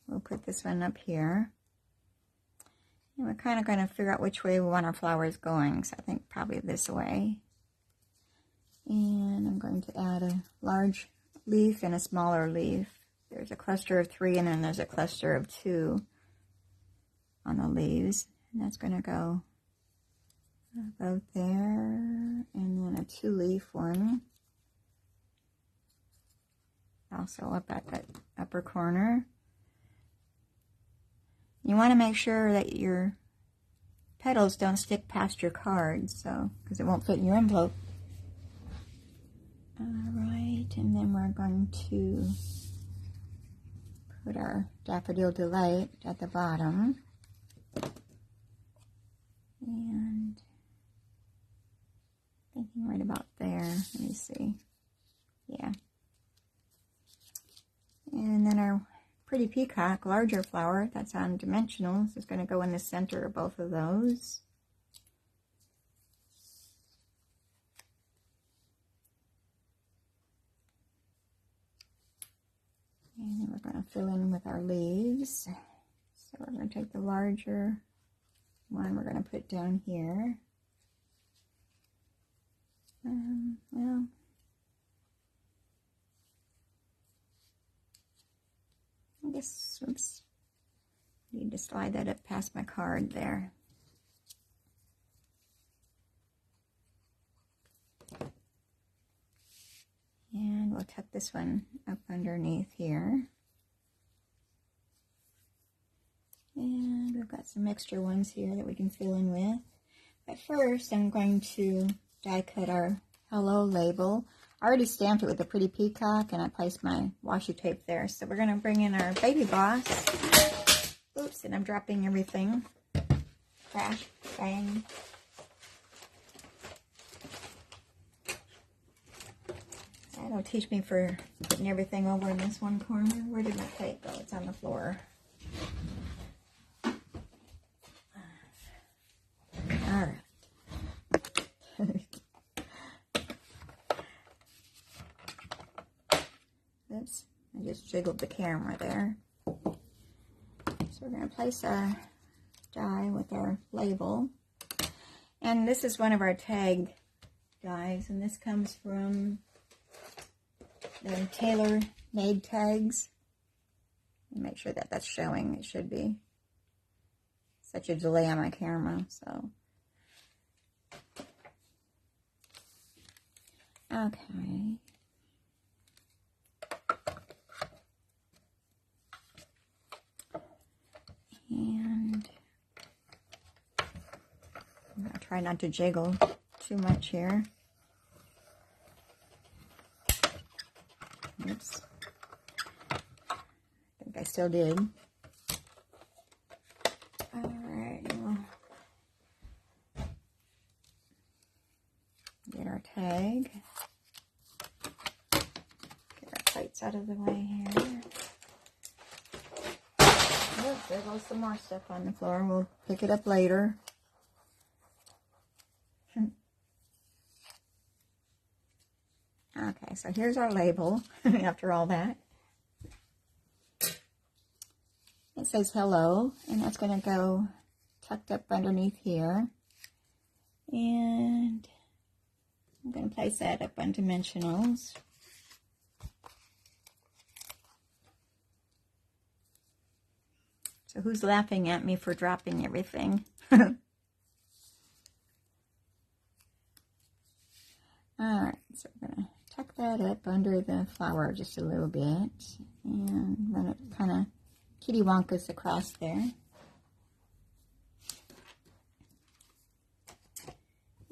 A: We'll put this one up here. And we're kind of going to figure out which way we want our flowers going. So I think probably this way. And I'm going to add a large leaf and a smaller leaf. There's a cluster of 3, and then there's a cluster of 2 on the leaves. And that's going to go about there. And then a 2-leaf one. Also up at that upper corner. You want to make sure that your petals don't stick past your cards, so because it won't fit in your envelope. Alright, and then we're going to put our Daffodil Delight at the bottom. And thinking right about there. Let me see. Yeah. And then our Pretty Peacock, larger flower, that's on dimensionals, is going to go in the center of both of those. And then we're going to fill in with our leaves. So we're going to take the larger one, we're going to put down here. Well, I guess, oops, need to slide that up past my card there. And we'll tuck this one up underneath here. And we've got some extra ones here that we can fill in with. But first, I'm going to die cut our hello label. I already stamped it with a Pretty Peacock, and I placed my washi tape there. So we're going to bring in our baby boss. Oops, and I'm dropping everything. Crash, bang. That'll teach me for putting everything over in this one corner. Where did my plate go? It's on the floor. All right. Oops, I just jiggled the camera there. So we're going to place a die with our label. And this is one of our tag dies, and this comes from the tailor-made tags. Make sure that that's showing. It should be. Such a delay on my camera, so. Okay. And I'm going to try not to jiggle too much here. Oops. I think I still did. Alright, we'll tag. Get our plates out of the way here. Oh, there goes some more stuff on the floor. We'll pick it up later. Okay, so here's our label after all that. It says hello, and that's going to go tucked up underneath here. And I'm going to place that up on dimensionals. So who's laughing at me for dropping everything? Alright, so we're going to tuck that up under the flower just a little bit. And run it kind of kitty wonkas across there.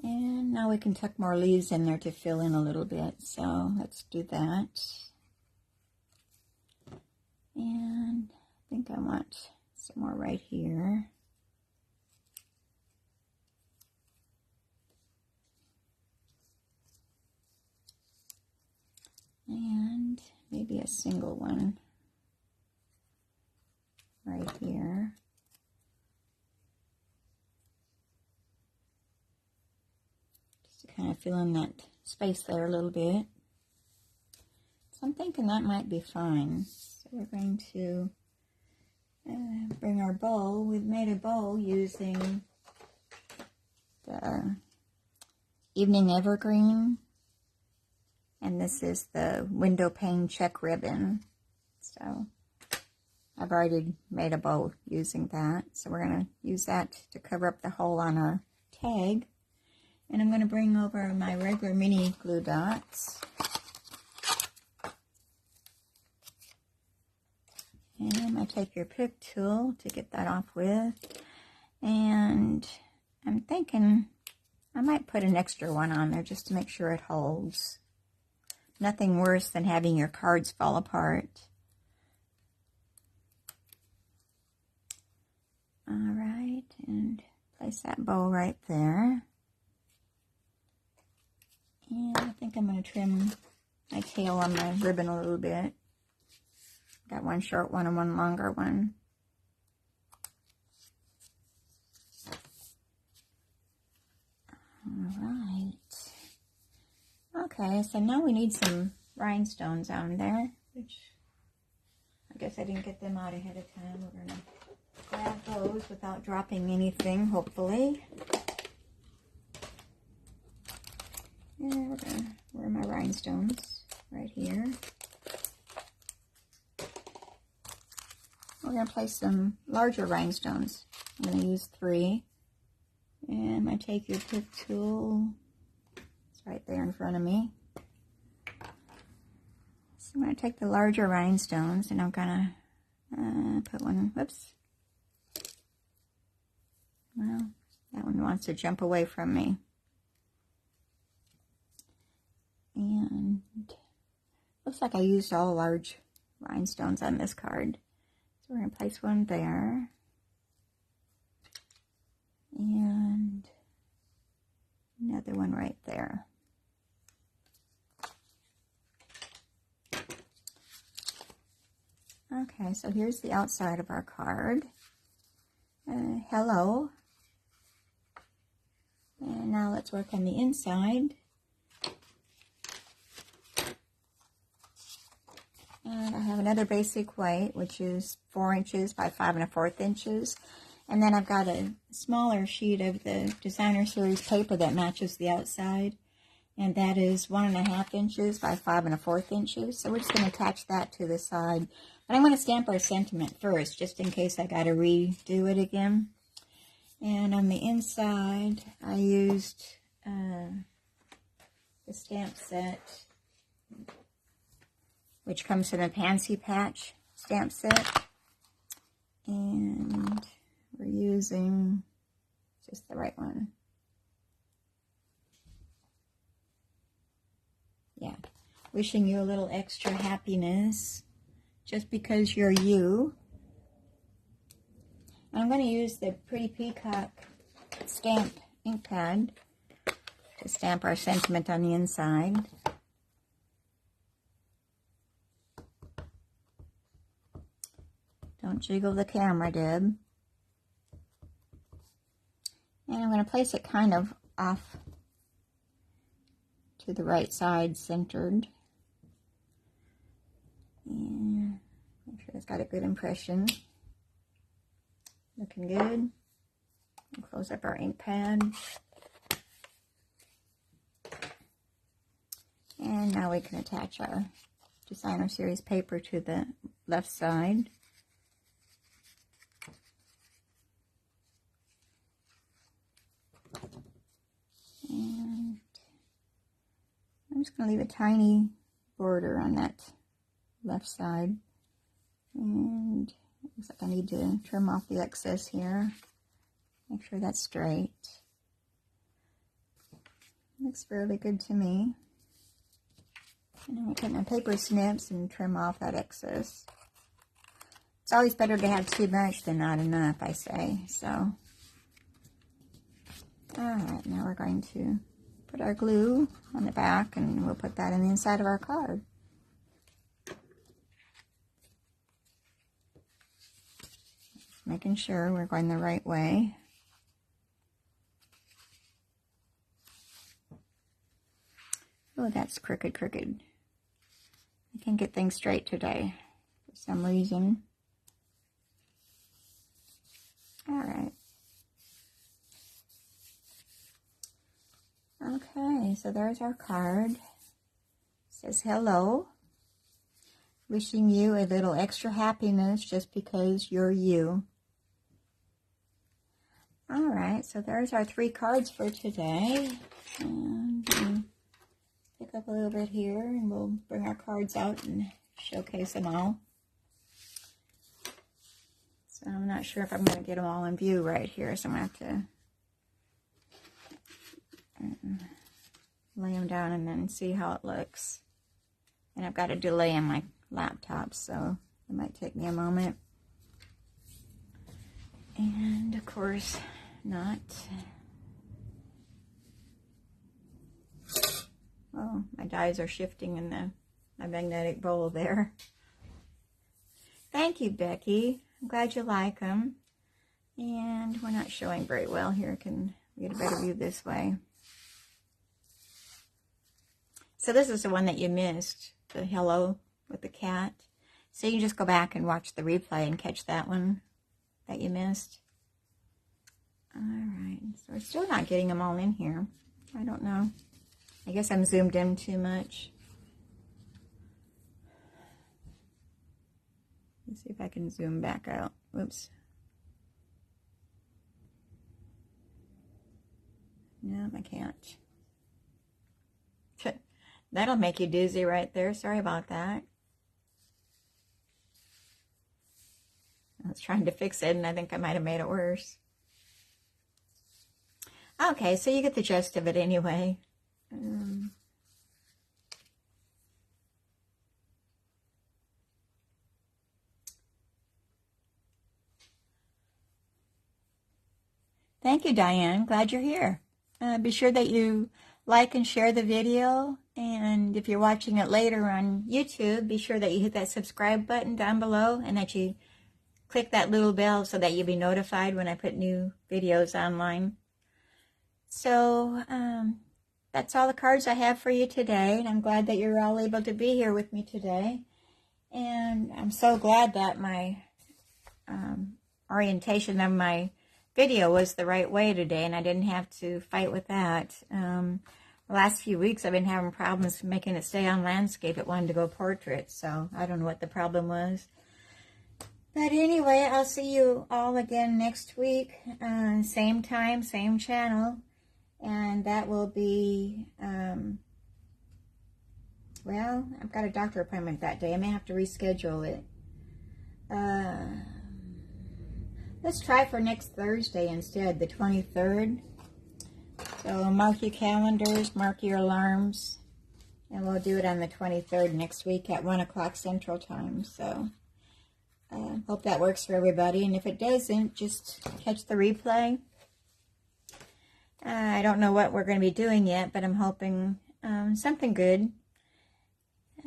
A: And now we can tuck more leaves in there to fill in a little bit. So let's do that. And I think I want some more right here. And maybe a single one right here. Just to kind of fill in that space there a little bit. So I'm thinking that might be fine. So we're going to bring our bowl. We've made a bowl using the Evening Evergreen. And this is the window pane check ribbon. So I've already made a bow using that. So we're going to use that to cover up the hole on our tag. And I'm going to bring over my regular mini glue dots. And I'm going to take your pick tool to get that off with. And I'm thinking I might put an extra one on there just to make sure it holds. Nothing worse than having your cards fall apart. All right, and place that bow right there. And I think I'm going to trim my tail on my ribbon a little bit. Got one short one and one longer one. All right. Okay, so now we need some rhinestones on there, which I guess I didn't get them out ahead of time. We're going to grab those without dropping anything, hopefully. And we're going to wear my rhinestones right here. We're going to place some larger rhinestones. I'm going to use 3. And I'm going to take your pick tool. It's right there in front of me. So I'm going to take the larger rhinestones and I'm going to put one, whoops. Well, that one wants to jump away from me. And looks like I used all large rhinestones on this card. So we're going to place one there. And another one right there. Okay, so here's the outside of our card. Hello. And now let's work on the inside. And I have another basic white, which is 4 inches by 5 1/4 inches. And then I've got a smaller sheet of the Designer Series paper that matches the outside. And that is 1 1/2 inches by 5 1/4 inches. So we're just going to attach that to the side. But I'm going to stamp our sentiment first, just in case I got to redo it again. And on the inside, I used the stamp set, which comes in a Pansy Patch stamp set. And we're using just the right one. Yeah. Wishing you a little extra happiness just because you're you. I'm going to use the Pretty Peacock stamp ink pad. to stamp our sentiment on the inside. Don't jiggle the camera, Deb. And I'm going to place it kind of off to the right side, centered. And make sure it's got a good impression. Looking good. And close up our ink pad. And now we can attach our Designer Series paper to the left side. And I'm just going to leave a tiny border on that left side. And it looks like I need to trim off the excess here. Make sure that's straight. Looks fairly good to me. And I'm going to take my paper snips and trim off that excess. It's always better to have too much than not enough, I say. So, alright, now we're going to put our glue on the back, and we'll put that in the inside of our card. Making sure we're going the right way. Oh, that's crooked. I can't get things straight today for some reason. Alright. Okay, so there's our card. It says hello. Wishing you a little extra happiness just because you're you. Alright, so there's our 3 cards for today. And pick up a little bit here, and we'll bring our cards out and showcase them all. So I'm not sure if I'm going to get them all in view right here, so I'm going to have to lay them down and then see how it looks. And I've got a delay on my laptop, so it might take me a moment. And of course, not. Oh, my dies are shifting in my magnetic bowl there. Thank you, Becky. I'm glad you like them. And we're not showing very well here. Can we get a better view this way? So this is the one that you missed, the hello with the cat. So you can just go back and watch the replay and catch that one that you missed. Alright, so we're still not getting them all in here. I don't know. I guess I'm zoomed in too much. Let's see if I can zoom back out. Whoops. No, I can't. That'll make you dizzy right there. Sorry about that. I was trying to fix it, and I think I might have made it worse. Okay, so you get the gist of it anyway. Thank you, Diane. Glad you're here. Be sure that you like and share the video. And if you're watching it later on YouTube, be sure that you hit that subscribe button down below and that you click that little bell so that you'll be notified when I put new videos online. So that's all the cards I have for you today. And I'm glad that you're all able to be here with me today. And I'm so glad that my orientation of my video was the right way today, and I didn't have to fight with that. The last few weeks I've been having problems making it stay on landscape. It wanted to go portrait, so I don't know what the problem was. But anyway, I'll see you all again next week, same time, same channel, and that will be, well, I've got a doctor appointment that day. I may have to reschedule it. Let's try for next Thursday instead, the 23rd. So mark your calendars, mark your alarms, and we'll do it on the 23rd next week at 1 o'clock Central Time. So hope that works for everybody. And if it doesn't, just catch the replay. I don't know what we're going to be doing yet, but I'm hoping something good.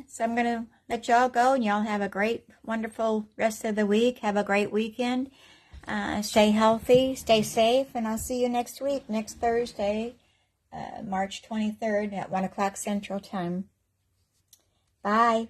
A: So I'm going to let y'all go, and y'all have a great, wonderful rest of the week. Have a great weekend. Stay healthy, stay safe, and I'll see you next week, next Thursday, March 23rd at 1 o'clock Central Time. Bye.